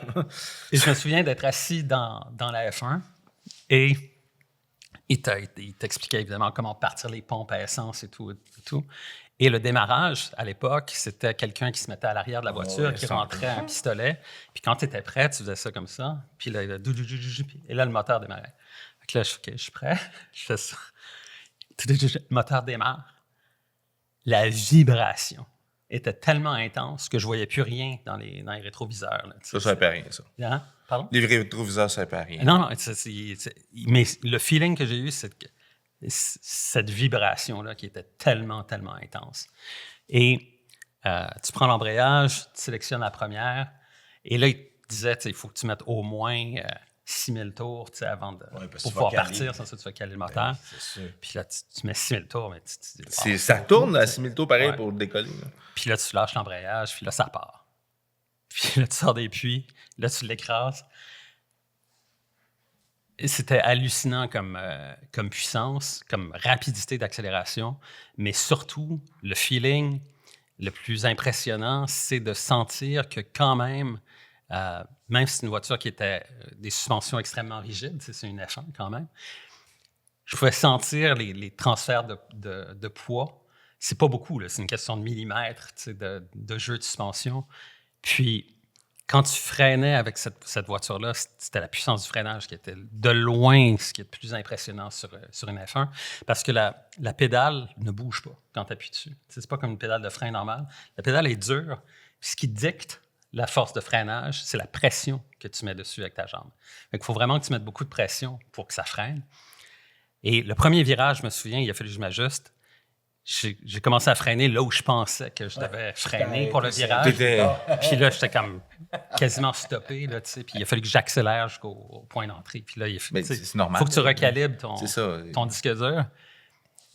Et je me souviens d'être assis dans la F1 et il t'expliquait évidemment comment partir les pompes à essence et tout. Et le démarrage, à l'époque, c'était quelqu'un qui se mettait à l'arrière de la voiture, qui rentrait un pistolet. Puis quand tu étais prêt, tu faisais ça comme ça. Puis là, et là, le moteur démarrait. Fait que là, je suis prêt. Je fais ça. Le moteur démarre. La vibration était tellement intense que je ne voyais plus rien dans les rétroviseurs. Là, Ça sert pas à rien, ça. Hein? Pardon? Les rétroviseurs, ça sert pas à rien. Non, mais le feeling que j'ai eu, c'est que cette vibration-là qui était tellement, tellement intense. Et tu prends l'embrayage, tu sélectionnes la première, et là, il te disait, il faut que tu mettes au moins 6000 tours avant de pour pouvoir partir, sans ça, tu vas caler le moteur. Ben, c'est sûr. Puis là, tu mets 6000 tours, mais Ça tourne à 6000 tours pareil pour décoller. Là. Puis là, tu lâches l'embrayage, puis là, ça part. Puis là, tu sors des puits, là, tu l'écrases. Et c'était hallucinant comme puissance, comme rapidité d'accélération, mais surtout, le feeling le plus impressionnant, c'est de sentir que quand même si c'est une voiture qui était des suspensions extrêmement rigides, c'est une F1 quand même, je pouvais sentir les transferts de poids. C'est pas beaucoup, là, c'est une question de millimètres de jeu de suspension. Puis, quand tu freinais avec cette voiture-là, c'était la puissance du freinage qui était de loin ce qui est le plus impressionnant sur une F1, parce que la pédale ne bouge pas quand tu appuies dessus. C'est pas comme une pédale de frein normale. La pédale est dure. Ce qui dicte la force de freinage, c'est la pression que tu mets dessus avec ta jambe. Il faut vraiment que tu mettes beaucoup de pression pour que ça freine. Et le premier virage, je me souviens, il a fallu que je m'ajuste. J'ai commencé à freiner là où je pensais que je devais freiner pour le virage. Puis là, j'étais comme quasiment stoppé. Là, puis il a fallu que j'accélère jusqu'au point d'entrée. Puis là, c'est normal. Il faut que tu recalibres ton disque dur.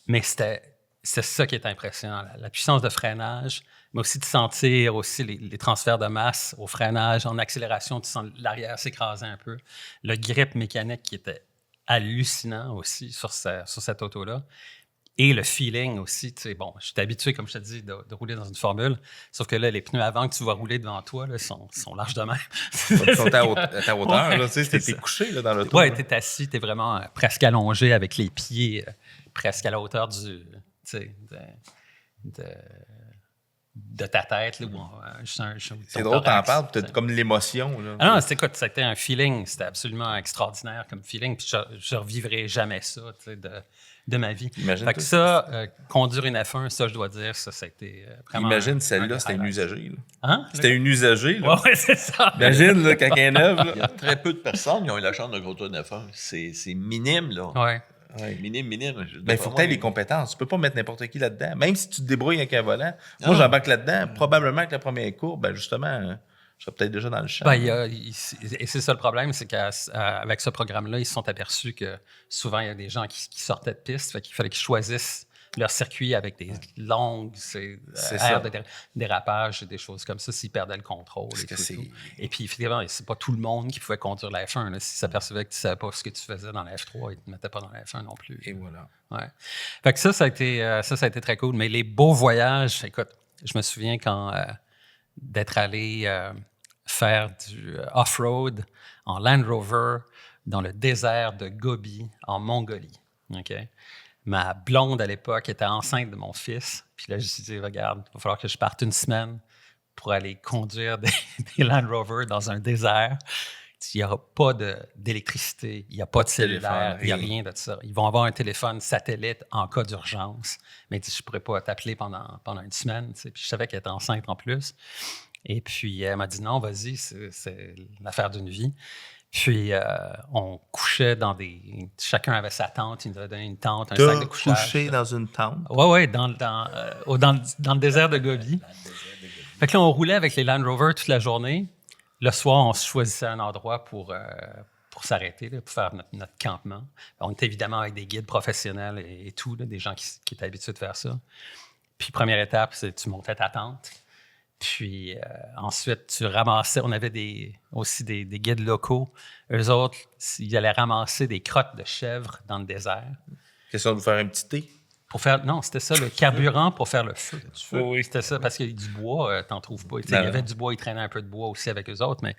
Mais c'est ça qui est impressionnant, la puissance de freinage, mais aussi de sentir aussi les transferts de masse au freinage. En accélération, tu sens l'arrière s'écraser un peu. Le grip mécanique qui était hallucinant aussi sur cette auto-là. Et le feeling aussi, tu sais, bon, je suis habitué, comme je te dis, de rouler dans une formule, sauf que là, les pneus avant que tu vas rouler devant toi, là, sont larges de même. Ils sont à ta hauteur, là, tu sais, t'es couché là, dans l'auto. Oui, t'es assis, t'es vraiment presque allongé avec les pieds presque à la hauteur du de ta tête. Là, ou C'est drôle, t'en parles, t'as comme l'émotion. Là. Ah non, écoute, c'était un feeling, c'était absolument extraordinaire comme feeling, puis je revivrai jamais ça de ma vie. Imagine fait que ça, conduire une F1, ça, je dois dire, ça a été vraiment... Imagine celle-là, c'était une usagée. Là. Hein? C'était une usagée. Là. Ouais, c'est ça. Imagine, là, quand elle est neuve. Il y a très peu de personnes qui ont eu la chance de conduire une F1. C'est minime, là. Ouais. Ouais, minime. Ben, il faut que tu aies les compétences. Tu peux pas mettre n'importe qui là-dedans. Même si tu te débrouilles avec un volant. Non. Moi, j'embarque là-dedans. Probablement que la première courbe, ben, justement, je serais peut-être déjà dans le champ. Ben, et c'est ça le problème, c'est qu'avec ce programme-là, ils se sont aperçus que souvent, il y a des gens qui sortaient de piste, fait qu'il fallait qu'ils choisissent leur circuit avec des longues aires de dérapage et des choses comme ça, s'ils perdaient le contrôle. Et puis, effectivement, c'est pas tout le monde qui pouvait conduire la F1. Là. S'ils s'apercevaient que tu savais pas ce que tu faisais dans la F3, ils te mettaient pas dans la F1 non plus. Et voilà. Ouais. Fait que ça a été très cool. Mais les beaux voyages, écoute, je me souviens d'être allé faire du off-road en Land Rover dans le désert de Gobi, en Mongolie. OK? Ma blonde, à l'époque, était enceinte de mon fils. Puis là, je me suis dit, regarde, il va falloir que je parte une semaine pour aller conduire des Land Rover dans un désert. Il n'y aura pas d'électricité, il n'y a pas de cellulaire, il n'y a rien de ça. Ils vont avoir un téléphone satellite en cas d'urgence. Mais je ne pourrais pas t'appeler pendant une semaine. Puis je savais qu'elle était enceinte en plus. Et puis, elle m'a dit, non, vas-y, c'est l'affaire d'une vie. Puis, on couchait chacun avait sa tente. Il nous avait donné une tente, un sac de couchage. Couché dans une tente? Oui, dans le désert de Gobi. Fait que là, on roulait avec les Land Rover toute la journée. Le soir, on se choisissait un endroit pour s'arrêter, là, pour faire notre campement. On était évidemment avec des guides professionnels et tout, là, des gens qui étaient habitués de faire ça. Puis, première étape, c'est tu montais ta tente. Puis ensuite, tu ramassais, on avait aussi des guides locaux. Eux autres, ils allaient ramasser des crottes de chèvre dans le désert. Question de vous faire un petit thé? Non, c'était ça, le carburant pour faire le feu. Oui, c'était ça, parce qu'il y a du bois, t'en trouves pas. Il y avait du bois, ils traînaient un peu de bois aussi avec eux autres, mais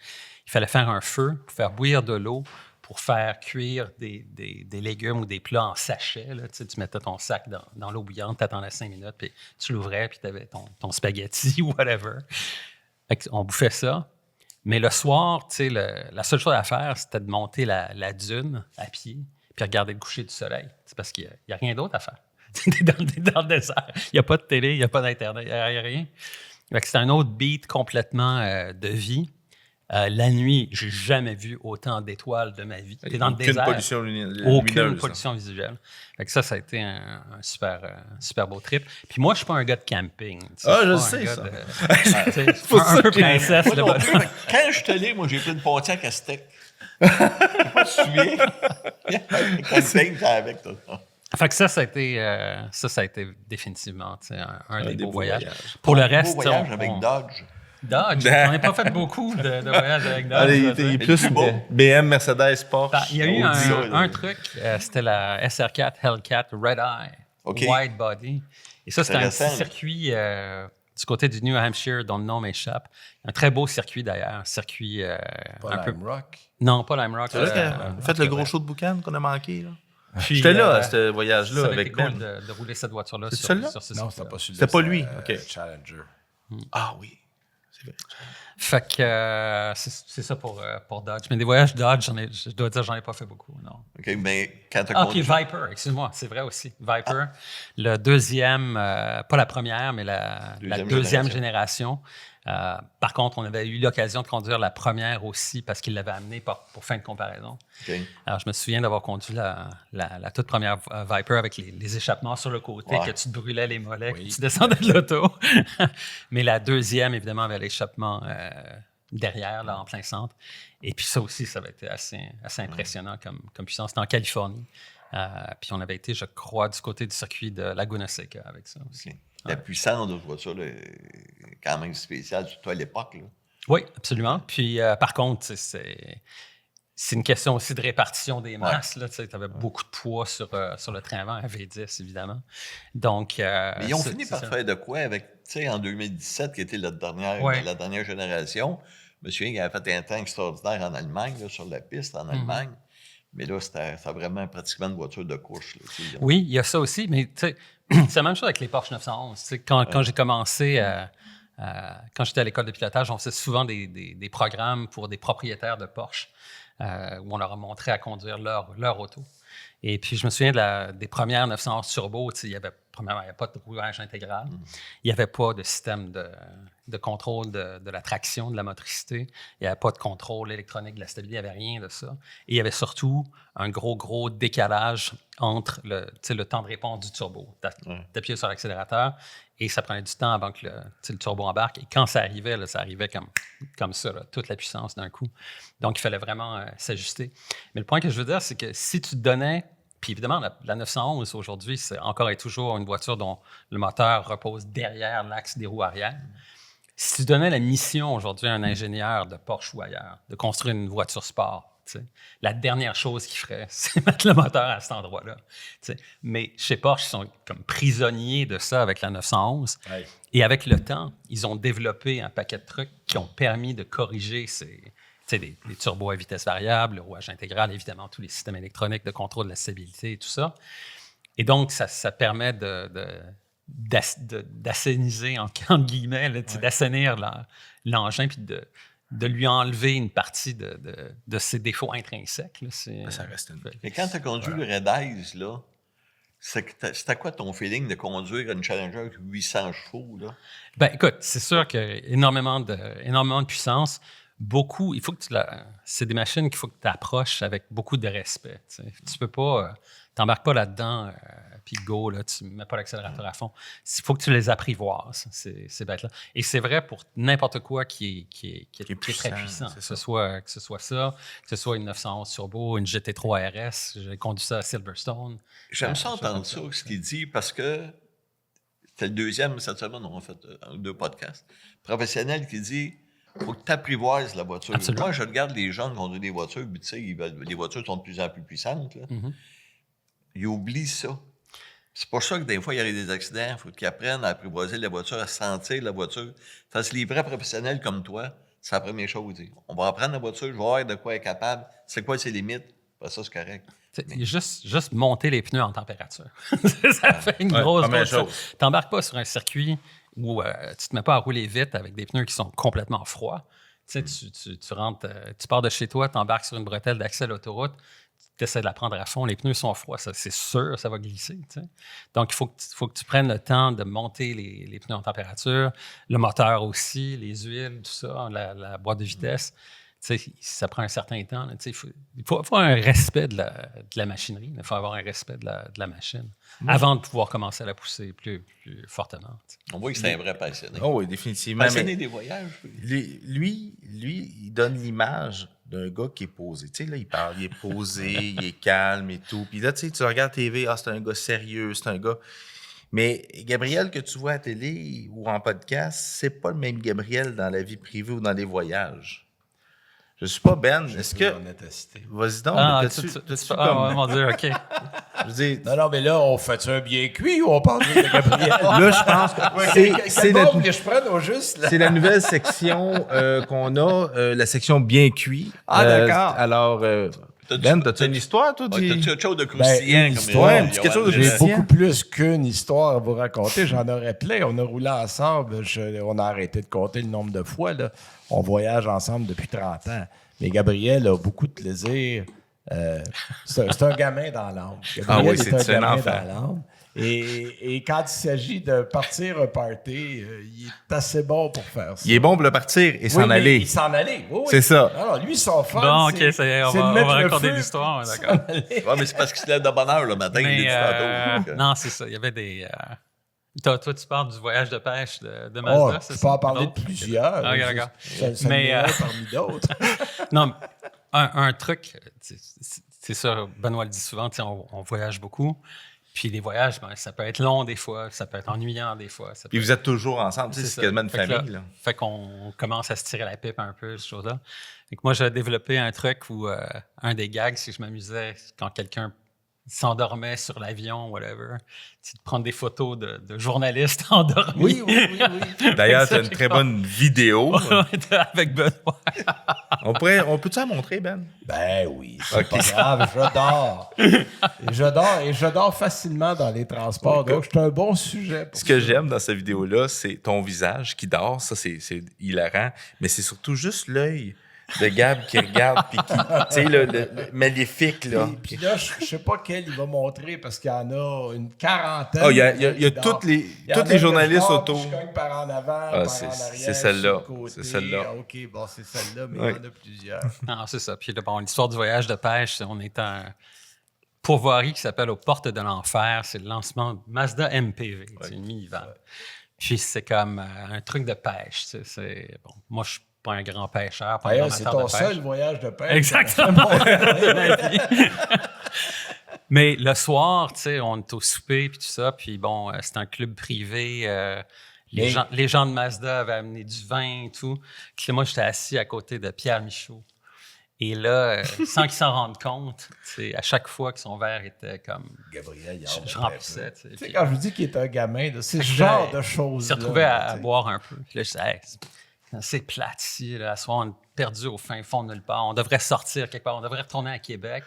il fallait faire un feu pour faire bouillir de l'eau, pour faire cuire des légumes ou des plats en sachet. Là. Tu mettais ton sac dans l'eau bouillante, tu attendais 5 minutes, puis tu l'ouvrais, puis tu avais ton spaghetti ou whatever. On bouffait ça. Mais le soir, la seule chose à faire, c'était de monter la dune à pied, puis regarder le coucher du soleil. C'est parce qu'il n'y a rien d'autre à faire. T'es dans le désert. Il n'y a pas de télé, il n'y a pas d'Internet, il n'y a rien. C'est un autre beat complètement de vie. La nuit, j'ai jamais vu autant d'étoiles de ma vie. T'es dans le désert. Aucune pollution visuelle. Ça a été un super beau trip. Puis moi, je suis pas un gas de camping. Je sais ça. Un peu princesse. Quand je te lis, moi, j'ai pris une Pontiac à steak. Je sais pas si tu te souviens. Camping, t'es avec toi. Fait que ça a été définitivement un des beaux voyages. Pour le reste, beau voyage avec Dodge. Dodge, on n'a pas fait beaucoup de voyages avec Dodge. Il est plus BM, Mercedes, Porsche. Il y a eu un truc, c'était la SR4 Hellcat Red Eye, Wide Body. Et ça, c'était un petit circuit du côté du New Hampshire, dont le nom m'échappe. Un très beau circuit d'ailleurs, circuit pas Lime Rock? Non, pas Lime Rock. Faites le gros show de boucan qu'on a manqué, là. J'étais là à ce voyage-là avec Ben. Ça cool de rouler cette voiture-là sur ce Non, c'était pas celui-là. C'était pas lui. Challenger. Ah oui. C'est vrai. Fait que c'est ça pour Dodge. Mais des voyages Dodge, je dois dire, j'en ai pas fait beaucoup, non. OK, mais quand tu as puis Viper, excuse-moi, c'est vrai aussi. Viper, le deuxième, pas la première, mais la deuxième génération. Par contre, on avait eu l'occasion de conduire la première aussi parce qu'il l'avait amenée pour fin de comparaison. Okay. Alors, je me souviens d'avoir conduit la toute première Viper avec les échappements sur le côté, que tu te brûlais les mollets, que tu descendais de l'auto. Mais la deuxième, évidemment, avait l'échappement derrière, là, en plein centre. Et puis ça aussi, ça avait été assez impressionnant comme puissance. C'était en Californie. Puis on avait été, je crois, du côté du circuit de Laguna Seca avec ça aussi. Okay. La puissance de notre voiture est quand même spéciale, surtout à l'époque. Là. Oui, absolument. Puis, par contre, c'est une question aussi de répartition des masses. Tu avais beaucoup de poids sur le train avant, un V10, évidemment. Donc, mais ils ont fini par faire de quoi avec, en 2017, qui était la dernière génération. Monsieur Hing avait fait un temps extraordinaire en Allemagne, là, sur la piste en Allemagne. Mais là, c'était vraiment pratiquement une voiture de couche. Là, oui, il y a ça aussi, mais tu sais, c'est la même chose avec les Porsche 911. Quand j'ai commencé quand j'étais à l'école de pilotage, on faisait souvent des programmes pour des propriétaires de Porsche où on leur a montré à conduire leur auto. Et puis, je me souviens des premières 911 Turbo, il n'y avait pas de rouage intégral. Il n'y avait pas de système de contrôle de la traction, de la motricité. Il n'y avait pas de contrôle électronique de la stabilité. Il n'y avait rien de ça. Et il y avait surtout un gros décalage entre le temps de réponse du turbo, d'appuyer sur l'accélérateur, et ça prenait du temps avant que le turbo embarque. Et quand ça arrivait comme ça, là, toute la puissance d'un coup. Donc, il fallait vraiment s'ajuster. Mais le point que je veux dire, c'est que si tu te donnais, puis évidemment, la 911 aujourd'hui, c'est encore et toujours une voiture dont le moteur repose derrière l'axe des roues arrière. Si tu donnais la mission aujourd'hui à un ingénieur de Porsche ou ailleurs de construire une voiture sport, la dernière chose qu'il ferait, c'est mettre le moteur à cet endroit-là. Mais chez Porsche, ils sont comme prisonniers de ça avec la 911. Ouais. Et avec le temps, ils ont développé un paquet de trucs qui ont permis de corriger des turbos à vitesse variable, le rouage intégral, évidemment, tous les systèmes électroniques de contrôle de la stabilité et tout ça. Et donc, ça permet d'assainiser, entre guillemets, d'assainir l'engin, puis de lui enlever une partie de ses défauts intrinsèques. Là, ça reste une... Mais quand tu as conduit le Red Eyes, là, c'était quoi ton feeling de conduire une Challenger avec 800 chevaux? Là? Ben, écoute, c'est sûr qu'il y a énormément de puissance. Il faut que c'est des machines qu'il faut que tu approches avec beaucoup de respect. Tu peux pas, t'embarques pas là-dedans, puis go, là, tu mets pas l'accélérateur à fond. Il faut que tu les apprivoises, ces bêtes-là. Et c'est vrai pour n'importe quoi qui est puissant, très puissant. Que ce soit ça, que ce soit une 911 Turbo, une GT3 RS. J'ai conduit ça à Silverstone. J'aime ça entendre ça, ce qu'il dit, parce que c'est le deuxième cette semaine, on a fait 2 podcasts. Professionnel qui dit... Il faut que tu apprivoises la voiture. Absolument. Moi, je regarde les gens conduire des voitures, puis tu sais, les voitures sont de plus en plus puissantes. Là. Mm-hmm. Ils oublient ça. C'est pour ça que des fois, il y a des accidents. Il faut qu'ils apprennent à apprivoiser la voiture, à sentir la voiture. Parce que les vrais professionnels comme toi, c'est la première chose. On va apprendre la voiture, je vais voir de quoi elle est capable, c'est quoi ses limites. Ben, ça, c'est correct. Mais... Juste monter les pneus en température. Ça fait une grosse chose. Tu n'embarques pas sur un circuit où tu te mets pas à rouler vite avec des pneus qui sont complètement froids. Tu rentres, tu pars de chez toi, tu embarques sur une bretelle d'accès à l'autoroute, tu essaies de la prendre à fond, les pneus sont froids, ça, c'est sûr, ça va glisser. T'sais. Donc, il faut que tu prennes le temps de monter les pneus en température, le moteur aussi, les huiles, tout ça, la boîte de vitesse. Ça prend un certain temps. Il faut avoir un respect de la machinerie. Il faut avoir un respect de la machine avant de pouvoir commencer à la pousser plus fortement. T'sais. On voit que c'est un vrai passionné. Oh oui, définitivement. Passionné des voyages. Lui, il donne l'image d'un gars qui est posé. Tu sais, là, il parle, il est posé, il est calme et tout. Puis là, tu sais, tu regardes TV, c'est un gars sérieux, c'est un gars... Mais Gabriel que tu vois à la télé ou en podcast, c'est pas le même Gabriel dans la vie privée ou dans les voyages. Je suis pas Ben. Est-ce que... Vas-y donc. Mon Dieu, OK. Je veux dire... Non, mais là, on fait un bien cuit ou on parle de Gabriel? Là, je pense que c'est la nouvelle section qu'on a, la section bien cuit. Ah, d'accord. Alors, Ben, t'as-tu une histoire, toi? T'as-tu quelque chose de croustillant? Une histoire, quelque chose de j'ai beaucoup plus qu'une histoire à vous raconter. J'en aurais plein. On a roulé ensemble. On a arrêté de compter le nombre de fois. Là. On voyage ensemble depuis 30 ans. Mais Gabriel a beaucoup de plaisir. C'est un gamin dans l'âme. Gabriel est un gamin dans l'âme. Et quand il s'agit de partir un party, il est assez bon pour faire ça. Il est bon pour le partir et s'en aller. Il s'en aller, oui. C'est ça. Alors, lui, son fun, bon, OK, on va raconter l'histoire. D'accord. Ouais, mais c'est parce qu'il se lève de bonne heure le matin. Mais, il est tantôt. non, c'est ça. Il y avait des... Toi, tu parles du voyage de pêche de Mazda, c'est ça? Tu peux en parler de plusieurs. Ah, d'accord. Mais parmi d'autres. Non, un truc, c'est ça, Benoît le dit souvent, on voyage beaucoup. Puis les voyages, ça peut être long des fois, ça peut être ennuyant des fois. Puis vous êtes toujours ensemble, c'est quasiment une famille. Là. Fait qu'on commence à se tirer la pipe un peu, ces choses-là. Fait que moi, j'ai développé un truc où un des gags, c'est que je m'amusais quand quelqu'un s'endormaient sur l'avion, whatever. Tu te prends des photos de journalistes endormis. Oui. D'ailleurs, tu as une très bonne vidéo. Avec Benoît. On peut-tu la montrer, Ben? Ben oui, c'est pas grave, je dors facilement dans les transports, donc c'est un bon sujet pour Ce que ça. j'aime dans cette vidéo-là, c'est ton visage qui dort. Ça, c'est hilarant. Mais c'est surtout juste l'œil de Gab qui regarde, puis qui, tu sais, le maléfique, là. Puis là, je sais pas quel il va montrer parce qu'il y en a une quarantaine. Ah, il y a qui tous dorment. Il y en les a que journalistes je dors, autour. puis Je cogne par en avant, Ah, par en c'est arrière, celle-là. sur le côté. C'est celle-là. Ah, OK, bon, c'est celle-là, mais Oui. il y en a plusieurs. Non, c'est ça. Puis là, bon, l'histoire du voyage de pêche, on est en pourvoirie qui s'appelle Aux Portes de l'Enfer. C'est le lancement de Mazda MPV, c'est une minivan. Puis c'est comme un truc de pêche. Bon, moi, je suis pas un grand pêcheur, pas un D'ailleurs, grand c'est amateur ton de pêche. seul voyage de pêche. Exactement. Mais le soir, tu sais, on est au souper puis tout ça, puis bon, c'est un club privé. Les gens de Mazda avaient amené du vin et tout. Puis moi, j'étais assis à côté de Pierre Michaud. Et là, sans qu'il s'en rende compte, tu sais, à chaque fois que son verre était comme... Gabriel, il Je remplissais, tu sais. Tu sais, Puis- quand je vous dis qu'il est un gamin, là, c'est ce genre de choses. Il s'est retrouvé à boire un peu. Puis là, je disais, hey, c'est plate ici. Là. À ce soir, on est perdu au fin fond de nulle part. On devrait sortir quelque part. On devrait retourner à Québec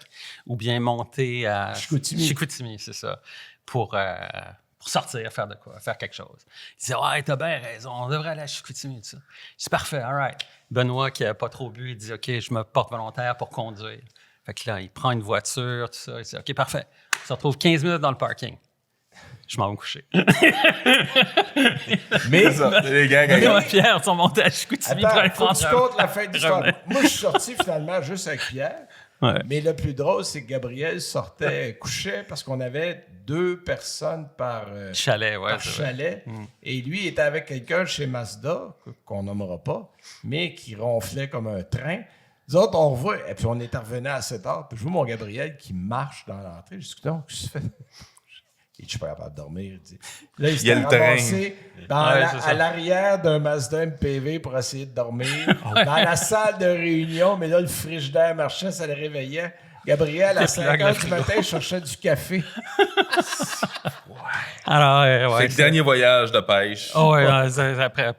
ou bien monter à Chicoutimi, c'est ça, pour sortir, faire de quoi, faire quelque chose. Il disait, ouais, t'as bien raison. On devrait aller à Chicoutimi, tout ça. C'est parfait, all right. Benoît, qui n'a pas trop bu, il dit, OK, je me porte volontaire pour conduire. Fait que là, il prend une voiture, tout ça. Il dit, OK, parfait. On se retrouve 15 minutes dans le parking. Je m'en vais me coucher. Mais Les gars, Benoît et Pierre sont montés à Chicoutimi pour aller attends, faut que tu prendre un- comptes la fin de l'histoire. revenir. Moi, je suis sorti finalement juste avec Pierre. Ouais. Mais le plus drôle, c'est que Gabriel sortait, couchait parce qu'on avait 2 personnes par Chalet, ouais. c'est vrai. chalet. Et lui était avec quelqu'un chez Mazda, qu'on nommera pas, mais qui ronflait comme un train. Nous autres, on revoit, et puis on est revenu à 7 heures, puis je vois mon Gabriel qui marche dans l'entrée. Je dis, donc, qu'est-ce que tu fais? Je suis pas capable de dormir. Il dit. Là, il Il y a s'était le train. ramassé Ouais, c'est ça. à l'arrière d'un Mazda MPV pour essayer de dormir. Dans la salle de réunion, mais là, le frigidaire marchait, ça le réveillait. Gabriel, à Il 5 plug le heures du frigo. matin, il cherchait du café. Alors, C'est le dernier voyage de pêche. après,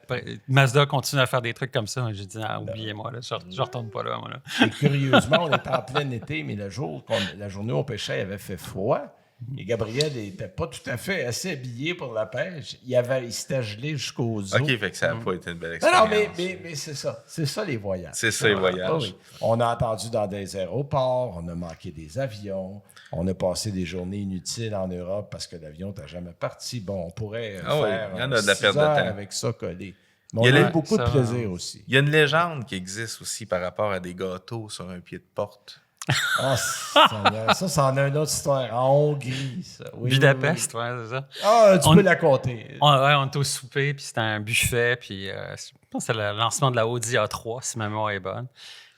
Mazda continue à faire des trucs comme ça. J'ai dit, ah, oubliez-moi, là, je retourne pas là, moi. Là. Et curieusement, on était en plein été, mais la journée où on pêchait, il avait fait froid. Et Gabriel n'était pas tout à fait assez habillé pour la pêche. Il s'était gelé jusqu'aux os. OK, fait que ça n'a pas été une belle Non, expérience. mais c'est ça. C'est ça, les voyages. C'est ça, les voyages. Ah oui. On a attendu dans des aéroports, on a manqué des avions, on a passé des journées inutiles en Europe parce que l'avion n'était jamais parti. Bon, on pourrait Ah oui, faire il y en a de la 6 perte de heures temps. avec ça collé. Mais Il y on a a les- eu beaucoup de ça- plaisir aussi. Il y a une légende qui existe aussi par rapport à des gâteaux sur un pied de porte. Ah, ça en a une autre histoire. En Hongrie, ça. Oui, Budapest, oui, oui. ouais, c'est ça. Ah, tu On- peux la compter. On était au souper, puis c'était un buffet, puis je pense que c'était le lancement de la Audi A3, si ma mémoire est bonne.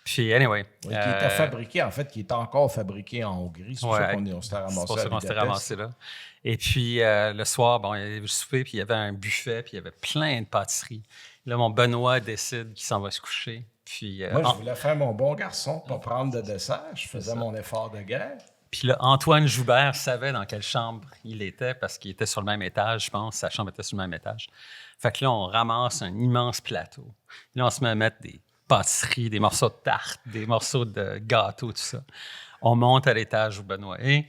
Puis, anyway. Oui, qui était fabriqué, en fait, qui est encore fabriqué en Hongrie. C'est pour ça qu'on s'était C'est ramassé pour à ça qu'on s'était Budapest. ramassé là. Et puis, le soir, bon, il y avait le souper, puis il y avait un buffet, puis il y avait plein de pâtisseries. Là, mon Benoît décide qu'il s'en va se coucher. Puis, Moi, je voulais faire mon bon garçon, pas prendre de dessert. Je faisais mon effort de guerre. Puis là, Antoine Joubert savait dans quelle chambre il était parce qu'il était sur le même étage, je pense. Sa chambre était sur le même étage. Fait que là, on ramasse un immense plateau. Là, on se met à mettre des pâtisseries, des morceaux de tarte, des morceaux de gâteau, tout ça. On monte à l'étage où Benoît est.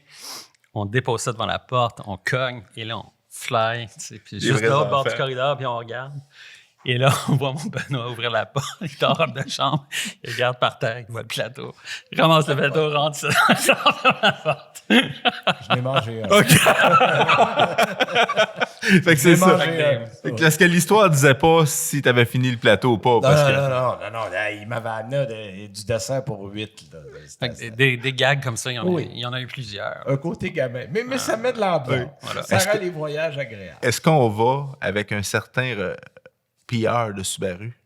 On dépose ça devant la porte, on cogne et là, on fly. Tu sais, puis juste vrais de l'autre bord enfants. du corridor, puis on regarde. Et là, on voit mon Benoît ouvrir la porte, il est en robe de chambre, il regarde par terre, il voit le plateau, il ramasse le plateau, rentre ça, ferme la porte. Je l'ai mangé un. Fait que c'est J'ai ça. mangé un. Fait que est-ce que l'histoire disait pas si t'avais fini le plateau ou pas? Non, Parce que... non, là, il m'avait amené du dessert pour 8. Là. Fait que des gags comme ça, il y en a eu plusieurs. Un côté gamin. Mais ça met de l'ambiance. Voilà. Ça Est-ce rend que- les voyages agréables. Est-ce qu'on va avec un certain PR de Subaru?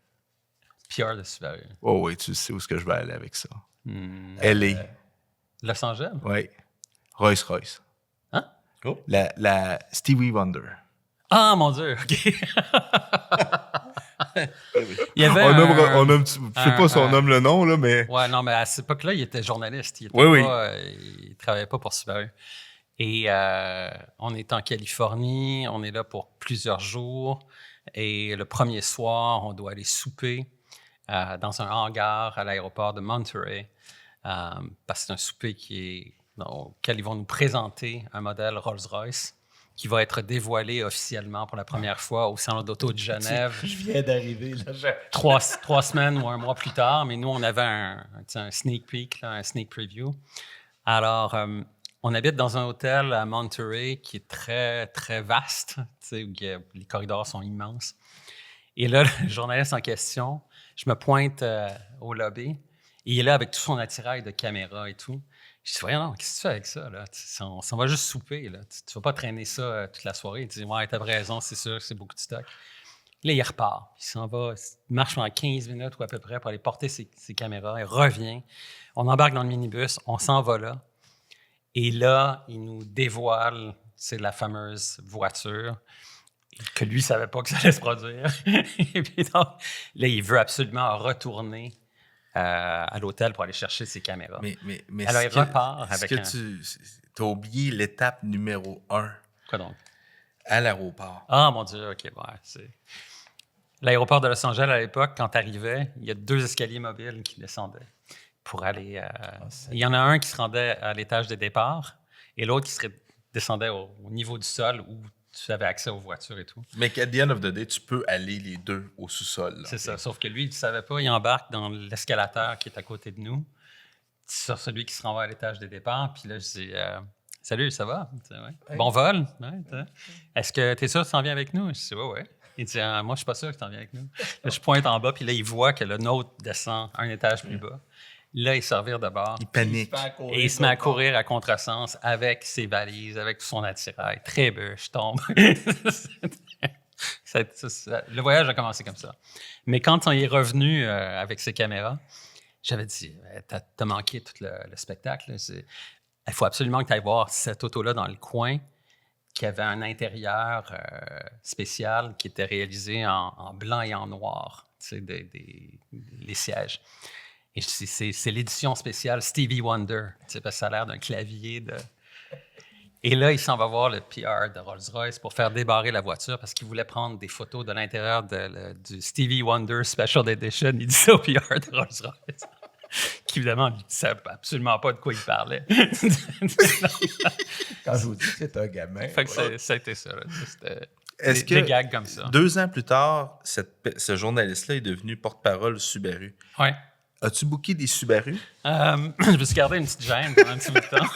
Pierre de Subaru. Oh oui, tu sais où est-ce que je vais aller avec ça. LA. Los Angeles? Oui. Rolls-Royce. Hein? La Stevie Wonder. Ah, mon Dieu, OK. Il y avait je sais pas si on nomme le nom, là, mais... Ouais, non, mais à cette époque-là, il était journaliste. Il travaillait pas pour Subaru. Et on est en Californie, on est là pour plusieurs jours. Et le premier soir, on doit aller souper dans un hangar à l'aéroport de Monterey. Parce que c'est un souper auquel ils vont nous présenter un modèle Rolls-Royce qui va être dévoilé officiellement pour la première fois au Salon d'auto de Genève. Je viens d'arriver, là. 3 semaines ou un mois plus tard, mais nous, on avait un sneak peek, là, un sneak preview. Alors, on habite dans un hôtel à Monterey qui est très, très vaste, où les corridors sont immenses. Et là, le journaliste en question, je me pointe au lobby, et il est là avec tout son attirail de caméra et tout. Je dis, voyons, non, qu'est-ce que tu fais avec ça? Là? On s'en va juste souper. Là. Tu ne vas pas traîner ça toute la soirée. Il dit, ouais, t'as raison, c'est sûr, c'est beaucoup de stock. Là, il repart. Il s'en va, il marche pendant 15 minutes ou à peu près pour aller porter ses caméras. Il revient. On embarque dans le minibus. On s'en va là. Et là, il nous dévoile, c'est la fameuse voiture que lui ne savait pas que ça allait se produire. Et puis donc, là, il veut absolument retourner à l'hôtel pour aller chercher ses caméras. Mais alors, il repart avec tu as oublié l'étape numéro 1 Quoi donc? à l'aéroport. Ah, mon Dieu, OK. Ouais, l'aéroport de Los Angeles, à l'époque, quand tu arrivais, il y a 2 escaliers mobiles qui descendaient pour aller... il y en a un qui se rendait à l'étage de départ et l'autre qui descendait au niveau du sol où tu avais accès aux voitures et tout. Mais qu'à the end of the day, tu peux aller les deux au sous-sol. Là. C'est ça. Sauf que lui, il ne savait pas. Il embarque dans l'escalateur qui est à côté de nous, sur celui qui se renvoie à l'étage de départ. Puis là, je dis « Salut, ça va? Ouais. Bon vol? Ouais, est-ce que tu es sûr que tu t'en viens avec nous? » Je dis « Ouais. » Il dit « Moi, je ne suis pas sûr que tu t'en viens avec nous. » Là, je pointe en bas, puis là, il voit que le nôtre descend un étage plus bas. Là, il se revire de bord. Il panique. Et il se met à courir à contresens avec ses valises, avec tout son attirail. Très beau, je tombe. Le voyage a commencé comme ça. Mais quand on est revenu avec ses caméras, j'avais dit, t'as manqué tout le spectacle. Il faut absolument que tu ailles voir cette auto-là dans le coin qui avait un intérieur spécial qui était réalisé en blanc et en noir, les sièges. Et c'est l'édition spéciale Stevie Wonder, parce que ça a l'air d'un clavier de... Et là, il s'en va voir le PR de Rolls-Royce pour faire débarrer la voiture parce qu'il voulait prendre des photos de l'intérieur du Stevie Wonder Special Edition. Il dit ça au PR de Rolls-Royce. Qui, évidemment, ne savait absolument pas de quoi il parlait. Quand je vous dis que c'est un gamin... Fait que ça a été ça. Là. C'était Est-ce des gags comme ça. 2 ans plus tard, ce journaliste-là est devenu porte-parole Subaru. Oui. As-tu booké des Subaru? Je me suis gardé une petite gêne pendant un petit bout de temps.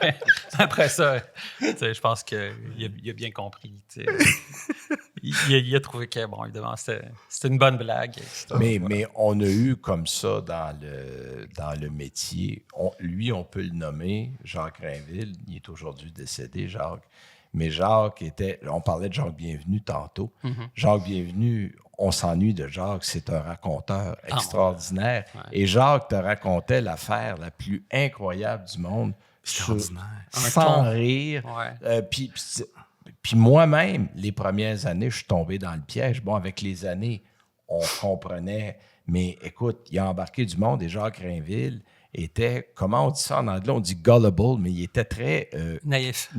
Mais après ça, je pense qu'il a bien compris. Il a trouvé que, bon, évidemment, c'était une bonne blague. Mais on a eu comme ça dans le métier, on peut le nommer, Jacques Rainville, il est aujourd'hui décédé, Jacques. Mais Jacques on parlait de Jacques Bienvenu tantôt. Mm-hmm. Jacques Bienvenu, on s'ennuie de Jacques, c'est un raconteur extraordinaire. Ouais. Et Jacques te racontait l'affaire la plus incroyable du monde. Sans rire. Ouais. Puis moi-même, les premières années, je suis tombé dans le piège. Bon, avec les années, on comprenait. Mais écoute, il a embarqué du monde et Jacques Rainville était, comment on dit ça en anglais? On dit gullible, mais il était très naïf.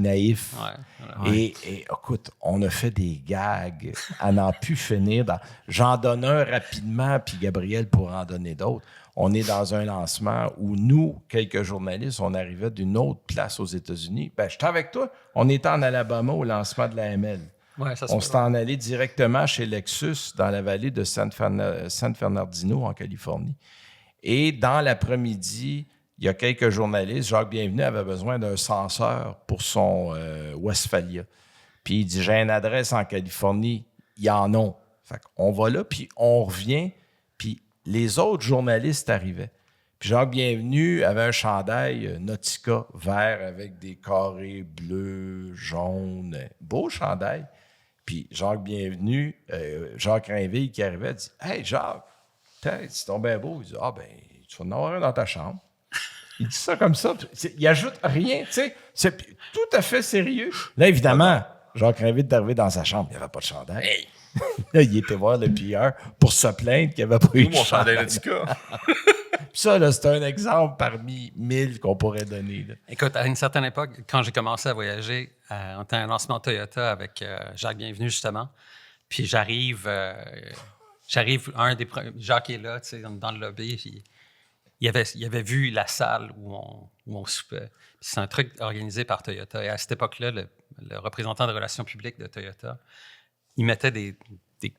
Ouais. Et écoute, on a fait des gags à n'en plus finir. J'en donne un rapidement, puis Gabriel pourra en donner d'autres. On est dans un lancement où nous, quelques journalistes, on arrivait d'une autre place aux États-Unis. Ben, j'étais avec toi. On était en Alabama au lancement de la ML. Ouais, on s'est en allé directement chez Lexus dans la vallée de San Bernardino, en Californie. Et dans l'après-midi, il y a quelques journalistes. Jacques Bienvenu avait besoin d'un censeur pour son Westphalia. Puis il dit, j'ai une adresse en Californie, ils en ont. Fait qu'on va là, puis on revient, puis les autres journalistes arrivaient. Puis Jacques Bienvenu avait un chandail Nautica vert avec des carrés bleus, jaunes, beau chandail. Puis Jacques Bienvenu, Jacques Rainville qui arrivait, dit, « Hey Jacques, c'est ton bien beau. » Il dit, « Ah, ben, tu vas en avoir un dans ta chambre. » Il dit ça comme ça. Il ajoute rien, tu sais. C'est tout à fait sérieux. Là, évidemment, Jacques Rainville est arrivé dans sa chambre. Il n'y avait pas de chandail. Hey. Là, il était voir le PR pour se plaindre qu'il n'avait pas eu Nous, de mon chandail. chandail Nautica. Puis ça, là, c'est un exemple parmi 1000 qu'on pourrait donner. Là. Écoute, à une certaine époque, quand j'ai commencé à voyager, on était à un lancement Toyota avec Jacques Bienvenu, justement. Puis j'arrive, Jacques est là, tu sais, dans le lobby. Puis il avait vu la salle où on soupait. Puis c'est un truc organisé par Toyota. Et à cette époque-là, le représentant de relations publiques de Toyota, il mettait des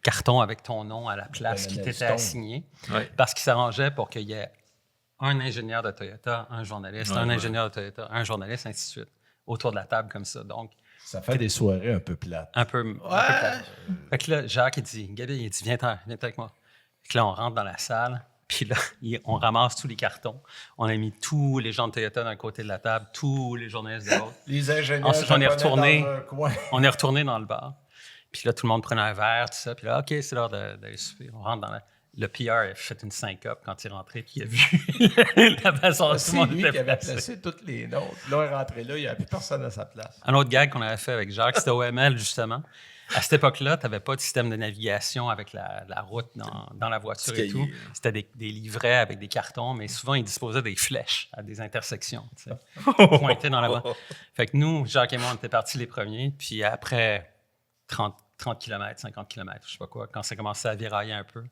cartons avec ton nom à la place qui t'était assigné, parce qu'il s'arrangeait pour qu'il y ait un ingénieur de Toyota, un journaliste, ingénieur de Toyota, un journaliste, ainsi de suite, autour de la table comme ça. Donc, ça fait des soirées un peu plates. un peu plate. Fait que là, Jacques, il dit, Gabi, il dit, viens avec moi. Fait que là, on rentre dans la salle, puis là, on ramasse tous les cartons. On a mis tous les gens de Toyota d'un côté de la table, tous les journalistes de l'autre. Les ingénieurs, Ensuite, on est retourné. dans un coin. On est retourné dans le bar. Puis là, tout le monde prenait un verre, tout ça. Puis là, OK, c'est l'heure d'aller souper. On rentre dans le PR a fait une syncope quand il est rentré, puis il a vu la façon dont tout le C'est monde lui était qui avait placé. placé toutes les notes. Là, il est rentré là, il n'y avait plus personne à sa place. Un autre gag qu'on avait fait avec Jacques, c'était OML, justement. À cette époque-là, tu n'avais pas de système de navigation avec la route dans la voiture et tout. C'était des livrets avec des cartons, mais souvent, ils disposaient des flèches à des intersections, tu sais, pointées dans la voie. Fait que nous, Jacques et moi, on était partis les premiers, puis après 30 km, 50 km, je sais pas quoi, quand ça commençait à virailler un peu,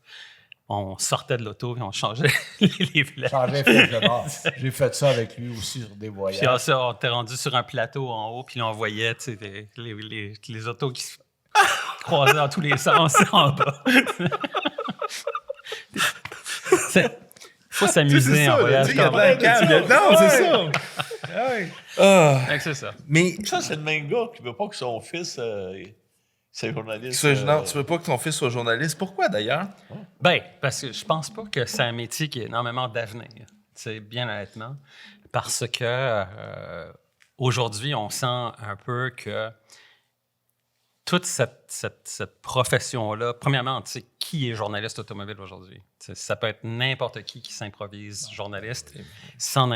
on sortait de l'auto et on changeait les flèches. Changer flèche de base. J'ai fait ça avec lui aussi sur des voyages. Puis ensuite, on était rendu sur un plateau en haut, puis là, on voyait tu sais, les autos qui se croisaient dans tous les sens en bas. Il faut s'amuser en voyage. Il y a de la cave dedans, c'est ça. Fait que c'est ça. Mais Ça, c'est le même gars qui veut pas que son fils soit journaliste. tu veux pas que ton fils soit journaliste. Pourquoi, d'ailleurs? Ben, parce que je pense pas que c'est un métier qui a énormément d'avenir, c'est bien honnêtement, parce que aujourd'hui, on sent un peu que toute cette profession-là, premièrement, tu sais, qui est journaliste automobile aujourd'hui? Tu sais, ça peut être n'importe qui s'improvise journaliste sans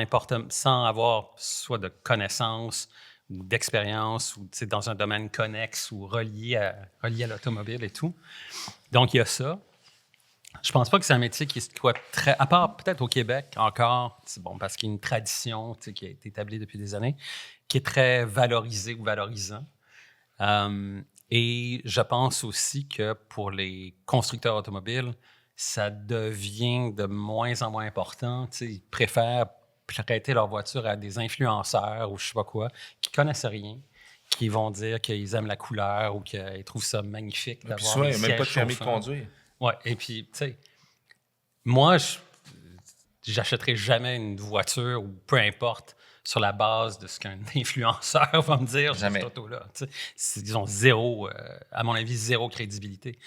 avoir soit de connaissances ou d'expérience ou tu sais, dans un domaine connexe ou relié à l'automobile et tout. Donc, il y a ça. Je pense pas que c'est un métier qui soit très... À part peut-être au Québec encore, c'est bon, parce qu'il y a une tradition tu sais, qui a été établie depuis des années, qui est très valorisée ou valorisant. Et je pense aussi que pour les constructeurs automobiles, ça devient de moins en moins important. Tu sais, ils préfèrent prêter leur voiture à des influenceurs ou je sais pas quoi, qui connaissent rien, qui vont dire qu'ils aiment la couleur ou qu'ils trouvent ça magnifique Puis d'avoir souvent, des il n'y a même pas de sièges permis de chauffants. conduire. Ouais, et puis, tu sais, moi, j'achèterai jamais une voiture ou peu importe sur la base de ce qu'un influenceur va me dire sur cette auto-là. Tu sais, ils ont zéro, à mon avis, zéro crédibilité.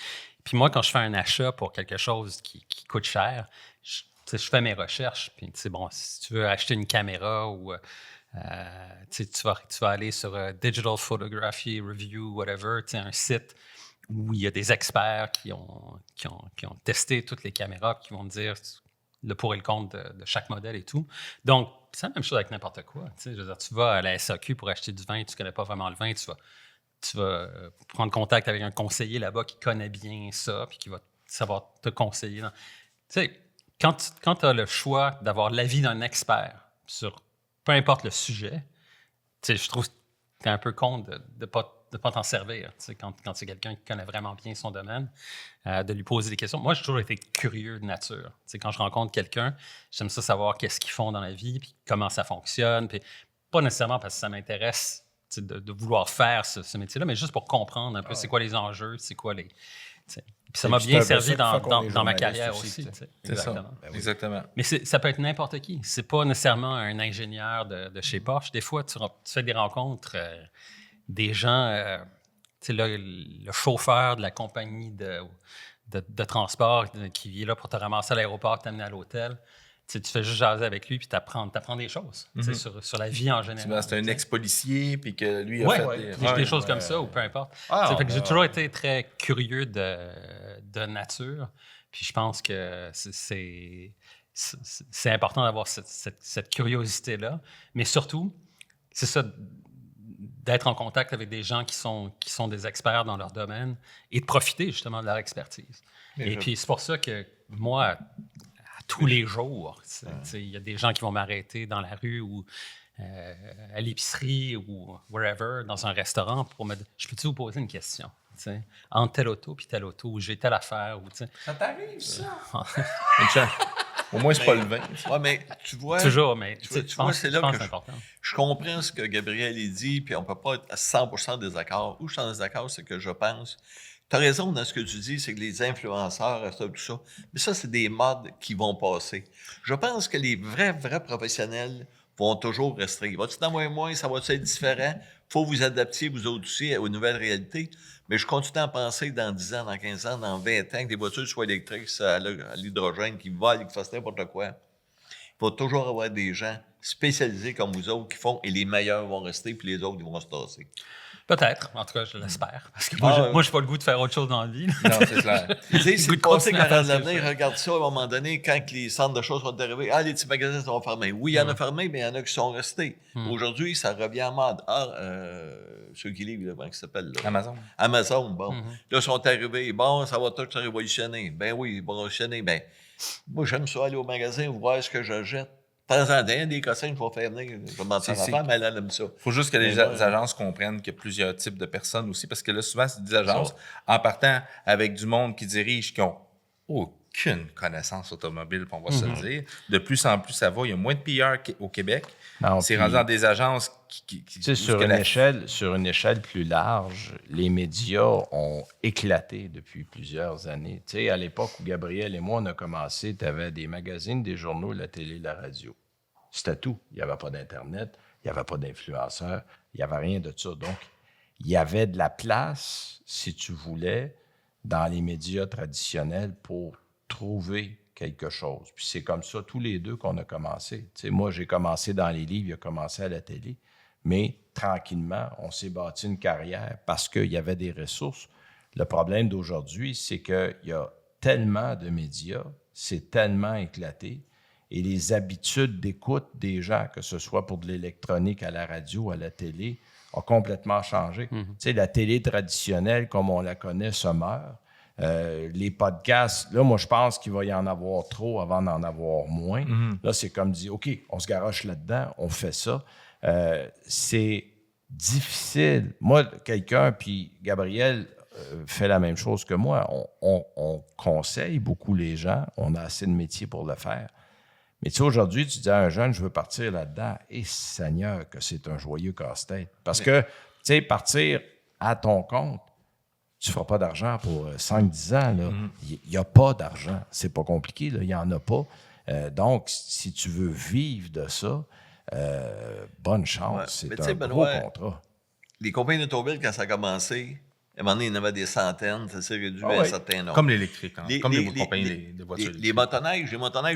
Puis moi, quand je fais un achat pour quelque chose qui coûte cher, je fais mes recherches. Puis, tu sais, bon, si tu veux acheter une caméra ou tu vas aller sur Digital Photography Review, whatever, tu sais, un site où il y a des experts qui ont testé toutes les caméras, qui vont me dire le pour et le contre de chaque modèle et tout. Donc, c'est la même chose avec n'importe quoi. Je veux dire, tu vas à la SAQ pour acheter du vin, tu ne connais pas vraiment le vin, tu vas prendre contact avec un conseiller là-bas qui connaît bien ça, puis qui va savoir te conseiller. Tu sais, quand tu as le choix d'avoir l'avis d'un expert sur peu importe le sujet, je trouve que tu es un peu con de ne pas t'en servir. Quand c'est quelqu'un qui connaît vraiment bien son domaine, de lui poser des questions. Moi, j'ai toujours été curieux de nature. Quand je rencontre quelqu'un, j'aime ça savoir qu'est-ce qu'ils font dans la vie, puis comment ça fonctionne. Puis pas nécessairement parce que ça m'intéresse de vouloir faire ce métier-là, mais juste pour comprendre un peu c'est quoi les enjeux, c'est quoi les... Puis ça m'a bien servi dans ma carrière aussi. C'est ça, exactement. Mais ça peut être n'importe qui. C'est pas nécessairement un ingénieur de chez Porsche. Des fois, tu fais des rencontres, des gens, le chauffeur de la compagnie de transport qui est là pour te ramasser à l'aéroport, t'amener à l'hôtel. Tu fais juste jaser avec lui puis t'apprends des choses sur la vie en général. C'est un ex-policier puis que lui a fait des choses comme ça ou peu importe. Fait que j'ai toujours été très curieux de nature. Puis je pense que c'est important d'avoir cette curiosité-là. Mais surtout, c'est ça, d'être en contact avec des gens qui sont des experts dans leur domaine et de profiter justement de leur expertise. Puis c'est pour ça que moi, à tous les jours, il y a des gens qui vont m'arrêter dans la rue ou à l'épicerie ou wherever, dans un restaurant, pour me dire « Je peux-tu vous poser une question? » Entre telle auto puis telle auto, ou j'ai telle affaire. Ou, Ça t'arrive, ça? Une chance. Au moins, c'est pas le vin. Ouais, mais tu vois... Toujours, mais tu je vois, pense c'est là que c'est important. je comprends ce que Gabriel a dit, puis on peut pas être à 100% désaccord. Où je suis en désaccord, c'est que je pense... Tu as raison dans ce que tu dis, c'est que les influenceurs, tout ça, mais ça, c'est des modes qui vont passer. Je pense que les vrais professionnels vont toujours rester. Va-tu t'envoyer moins, ça va être différent? Il faut vous adapter, vous autres aussi, aux nouvelles réalités. Mais je continue à penser que dans 10 ans, dans 15 ans, dans 20 ans, que des voitures soient électriques, à l'hydrogène, qui volent, qui fassent n'importe quoi. Il va toujours avoir des gens spécialisés comme vous autres qui font, et les meilleurs vont rester, puis les autres, ils vont se tasser. Peut-être, en tout cas, je l'espère. Parce que moi, je n'ai pas le goût de faire autre chose dans la vie. Non, c'est clair. Tu sais, c'est Goût le de passé continuer quand à faire on ce que je l'avenir, fais. regarde ça, à un moment donné, quand les centres de choses vont arriver, les petits magasins sont fermés. Oui, il y en a fermés, mais il y en a qui sont restés. Aujourd'hui, ça revient en mode. Ceux qui livrent, là, comment ça s'appelle? Là? Amazon, bon. Là, ils sont arrivés. Bon, ça va tout se révolutionner. Ben oui, révolutionner. Ben, moi, j'aime ça aller au magasin, voir ce que je jette. De temps en temps, des cossins, il faut faire venir. Je vais m'en faire C'est- affaire, mais elle aime ça. Il faut juste que les Mais ouais. agences comprennent qu'il y a plusieurs types de personnes aussi, parce que là, souvent, c'est des agences, en partant avec du monde qui dirige, qui ont aucune connaissance automobile, puis on va se le dire. De plus en plus, ça va. Il y a moins de PR au Québec. Non, C'est puis- rendu dans des agences qui Tu sais, où sur ce que une échelle plus large, les médias ont éclaté depuis plusieurs années. Tu sais, à l'époque où Gabriel et moi, on a commencé, tu avais des magazines, des journaux, la télé, la radio. C'était tout. Il n'y avait pas d'Internet, il n'y avait pas d'influenceurs, il n'y avait rien de ça. Donc, il y avait de la place, si tu voulais, dans les médias traditionnels pour trouver quelque chose. Puis c'est comme ça, tous les deux, qu'on a commencé. Tu sais, moi, j'ai commencé dans les livres, il a commencé à la télé. Mais tranquillement, on s'est bâti une carrière parce qu'il y avait des ressources. Le problème d'aujourd'hui, c'est qu'il y a tellement de médias, c'est tellement éclaté, et les habitudes d'écoute des gens, que ce soit pour de l'électronique à la radio, à la télé, ont complètement changé. Tu sais, la télé traditionnelle, comme on la connaît, se meurt. Les podcasts, là, moi, je pense qu'il va y en avoir trop avant d'en avoir moins. Là, c'est comme dire, OK, on se garoche là-dedans, on fait ça. C'est difficile. Moi, quelqu'un, puis Gabriel fait la même chose que moi. On conseille beaucoup les gens. On a assez de métiers pour le faire. Mais tu sais, aujourd'hui, tu dis à un jeune, je veux partir là-dedans. Et Seigneur, que c'est un joyeux casse-tête. Parce que, tu sais, partir à ton compte, tu ne feras pas d'argent pour 5-10 ans. Il n'y a pas d'argent. C'est pas compliqué, là. Il n'y en a pas. Donc, si tu veux vivre de ça, bonne chance. Ouais. C'est Mais tu un sais, gros Benoît, contrat. Les compagnies d'automobiles, quand ça a commencé, à un moment doné, il y en avait des centaines, ça s'est réduit à un ouais. certain nombre. Comme l'électrique, hein, comme les compagnies les- de voitures les motoneiges,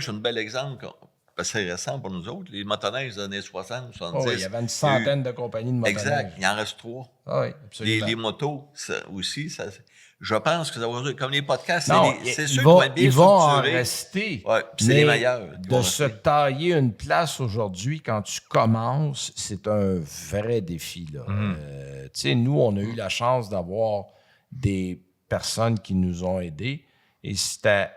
c'est un bel exemple, parce que c'est récent pour nous autres. Les motoneiges des années 60, 70. Oh, il y avait une centaine de compagnies de motoneige. Exact, il en reste 3. Ah oui, absolument. Les motos, ça aussi, je pense que ça va comme les podcasts, Non, c'est ils sûr vont, qu'ils vont être bien ils vont en structurés. rester. Ouais, puis c'est mais les meilleurs qui de vont se rester. tailler une place aujourd'hui, quand tu commences, c'est un vrai défi. Là. Tu sais, nous, on a eu la chance d'avoir des personnes qui nous ont aidés et c'était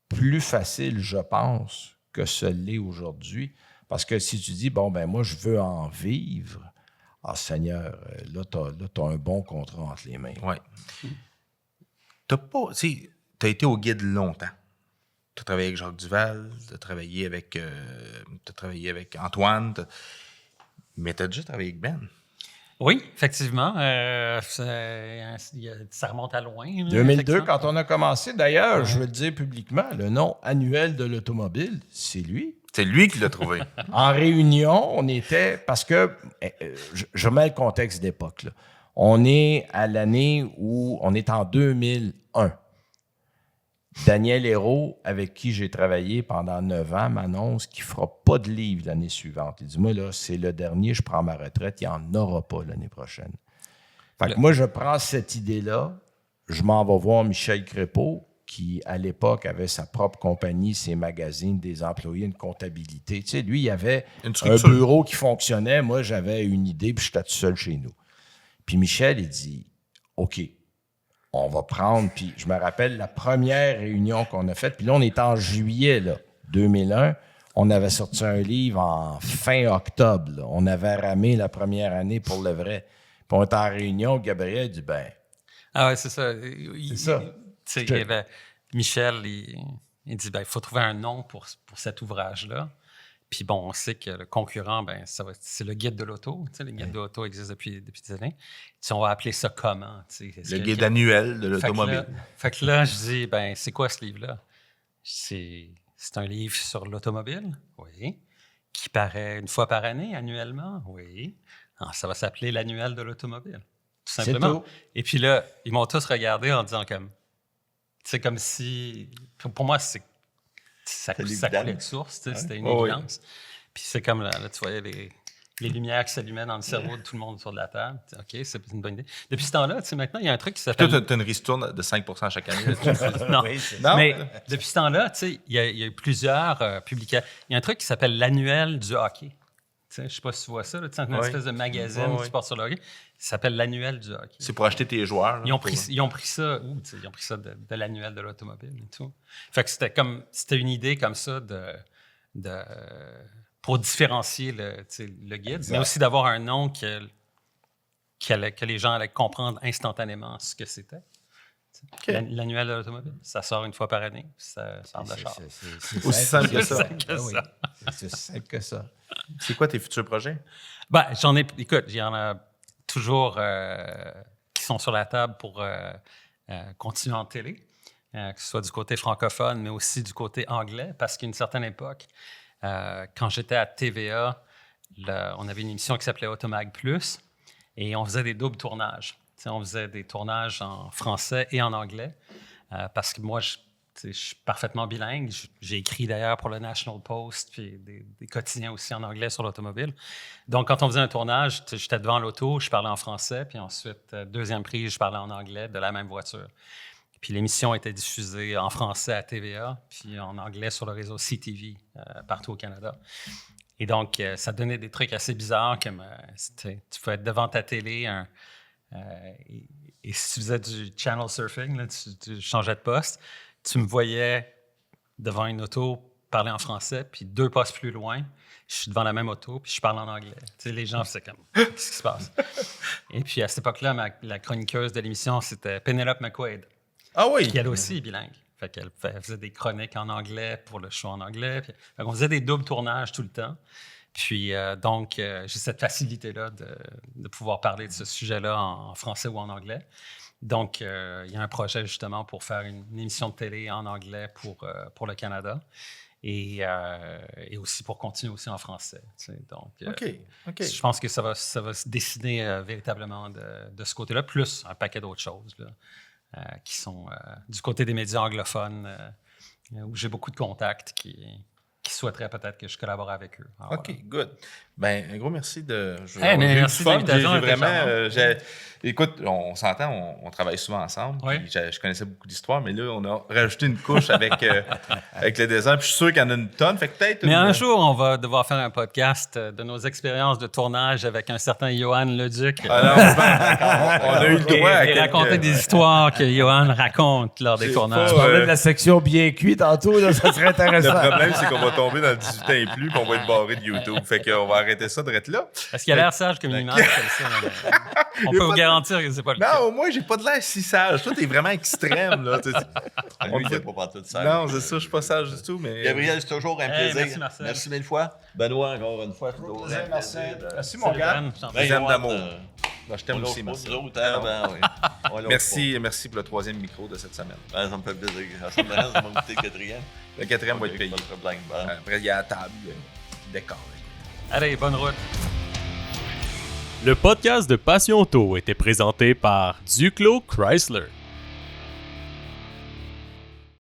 plus facile, je pense, que ce l'est aujourd'hui. Parce que si tu dis, bon, ben moi, je veux en vivre, Seigneur, là, tu as un bon contrat entre les mains. Oui. T'as été au guide longtemps. Tu as travaillé avec Jacques Duval, tu as travaillé avec Antoine, mais tu as déjà travaillé avec Ben. Oui, effectivement. Ça remonte à loin. là, 2002, effectivement. quand on a commencé, d'ailleurs, je veux le dire publiquement, le nom annuel de l'automobile, c'est lui. C'est lui qui l'a trouvé. En réunion, on était, parce que, je mets le contexte d'époque, là. On est à l'année où, on est en 2001. Daniel Hérault, avec qui j'ai travaillé pendant 9 ans, m'annonce qu'il ne fera pas de livre l'année suivante. Il dit, moi, là, c'est le dernier, je prends ma retraite, il n'y en aura pas l'année prochaine. Fait que moi, je prends cette idée-là, je m'en vais voir Michel Crépeau, qui, à l'époque, avait sa propre compagnie, ses magazines, des employés, une comptabilité. Tu sais, lui, il y avait Une un structure. bureau qui fonctionnait. Moi, j'avais une idée, puis j'étais tout seul chez nous. Puis Michel, il dit, OK, on va prendre... Puis je me rappelle la première réunion qu'on a faite, puis là, on était en juillet, là, 2001. On avait sorti un livre en fin octobre. Là. On avait ramé la première année pour le vrai. Puis on était en réunion, Gabriel dit, ben... Ah ouais, c'est ça. ça. Tu sais, il y avait Michel, il dit, ben, il faut trouver un nom pour cet ouvrage-là. Puis bon, on sait que le concurrent, ben, c'est le guide de l'auto. Tu sais, le guide de l'auto existe depuis des années. Si on va appeler ça comment? Tu sais, Le guide annuel de Fait l'automobile. que là, je dis, ben, c'est quoi ce livre-là? C'est un livre sur l'automobile, oui. Qui paraît une fois par année, annuellement, oui. Alors, ça va s'appeler l'annuel de l'automobile, tout simplement. tout. Et puis là, ils m'ont tous regardé en disant comme... C'est comme si... Pour moi, ça coulait de source, tu sais, c'était une évidence. Puis c'est comme, là, tu voyais les lumières qui s'allumaient dans le cerveau de tout le monde autour de la table. OK, c'est une bonne idée. Depuis ce temps-là, tu sais, maintenant, il y a un truc qui s'appelle... Toi, tu as une ristourne de 5% chaque année. Non. Non? Mais depuis ce temps-là, tu sais, il y a eu plusieurs publications. Il y a un truc qui s'appelle l'annuel du hockey. Je ne sais pas si tu vois ça, là, une espèce de magazine qui porte sur le hockey. Il s'appelle l'annuel du hockey. C'est pour acheter tes joueurs. Là, Ils ont pris ça où? Ils ont pris ça de l'annuel de l'automobile et tout. Fait que c'était une idée comme ça pour différencier le guide, mais aussi d'avoir un nom que les gens allaient comprendre instantanément ce que c'était. L'annuel de l'automobile, ça sort une fois par année, ça sort de char. C'est Aussi simple que ça. C'est aussi simple que ça. C'est quoi tes futurs projets? Ben, écoute, il y en a toujours qui sont sur la table pour continuer en télé, que ce soit du côté francophone, mais aussi du côté anglais, parce qu'à une certaine époque, quand j'étais à TVA, on avait une émission qui s'appelait Automag Plus, et on faisait des doubles tournages. T'sais, on faisait des tournages en français et en anglais, parce que moi, je suis parfaitement bilingue. J'ai écrit d'ailleurs pour le National Post, puis des quotidiens aussi en anglais sur l'automobile. Donc, quand on faisait un tournage, j'étais devant l'auto, je parlais en français, puis ensuite, deuxième prise, je parlais en anglais de la même voiture. Puis l'émission était diffusée en français à TVA, puis en anglais sur le réseau CTV partout au Canada. Et donc, ça donnait des trucs assez bizarres, comme tu pouvais être devant ta télé, et si tu faisais du channel surfing, là, tu changeais de poste, tu me voyais devant une auto parler en français, puis 2 postes plus loin, je suis devant la même auto, puis je parle en anglais. Tu sais, les gens, c'est comme, qu'est-ce qui se passe? Et puis à cette époque-là, la chroniqueuse de l'émission, c'était Penelope McQuaid. Ah oui! Qui elle aussi est bilingue. Fait qu'elle faisait des chroniques en anglais pour le show en anglais. Fait qu'on faisait des doubles tournages tout le temps. Puis donc, j'ai cette facilité-là de pouvoir parler de ce sujet-là en français ou en anglais. Donc, il y a un projet justement pour faire une émission de télé en anglais pour le Canada et aussi pour continuer aussi en français. Tu sais. Donc, je pense que ça va se dessiner véritablement de ce côté-là, plus un paquet d'autres choses là, qui sont du côté des médias anglophones où j'ai beaucoup de contacts qui souhaiteraient peut-être que je collabore avec eux. Alors, OK, good. Ben, un gros merci de... merci de l'invitation. J'ai vraiment... écoute, on s'entend, on travaille souvent ensemble. Oui. Puis je connaissais beaucoup d'histoires, mais là, on a rajouté une couche avec le design. Puis je suis sûr qu'il y en a une tonne. Fait que peut-être... Mais un jour, on va devoir faire un podcast de nos expériences de tournage avec un certain Johan Leduc. Alors, on a eu le droit et raconter des histoires que Johan raconte lors des tournages. Tu parlais de la section bien cuite tantôt, là, ça serait intéressant. Le problème, c'est qu'on va tomber dans le 18 ans et plus, puis on va être barré de YouTube. Fait qu'on va arrêter ça de être là. Est-ce qu'il a l'air sage comme une image comme ça? On peut vous garantir que c'est pas le cas. Non, moi, j'ai pas de l'air si sage. Toi, t'es vraiment extrême, là. Lui, il n'est pas tout ça. Non, c'est ça, je suis pas sage du tout, mais... Gabriel, c'est toujours un plaisir. merci, Marcel. Merci mille fois. Benoît, encore une fois. Merci, mon gars. Des aimes d'amour. Je t'aime aussi, merci. Merci pour le 3e micro de cette semaine. Ça me fait plaisir. La semaine prochaine, ça va me coûter le 4e. Le 4e va être payé. Pas de problème. Après, il y a la table, le décor. Allez, bonne route. Le podcast de Passion Auto était présenté par Duclos Chrysler.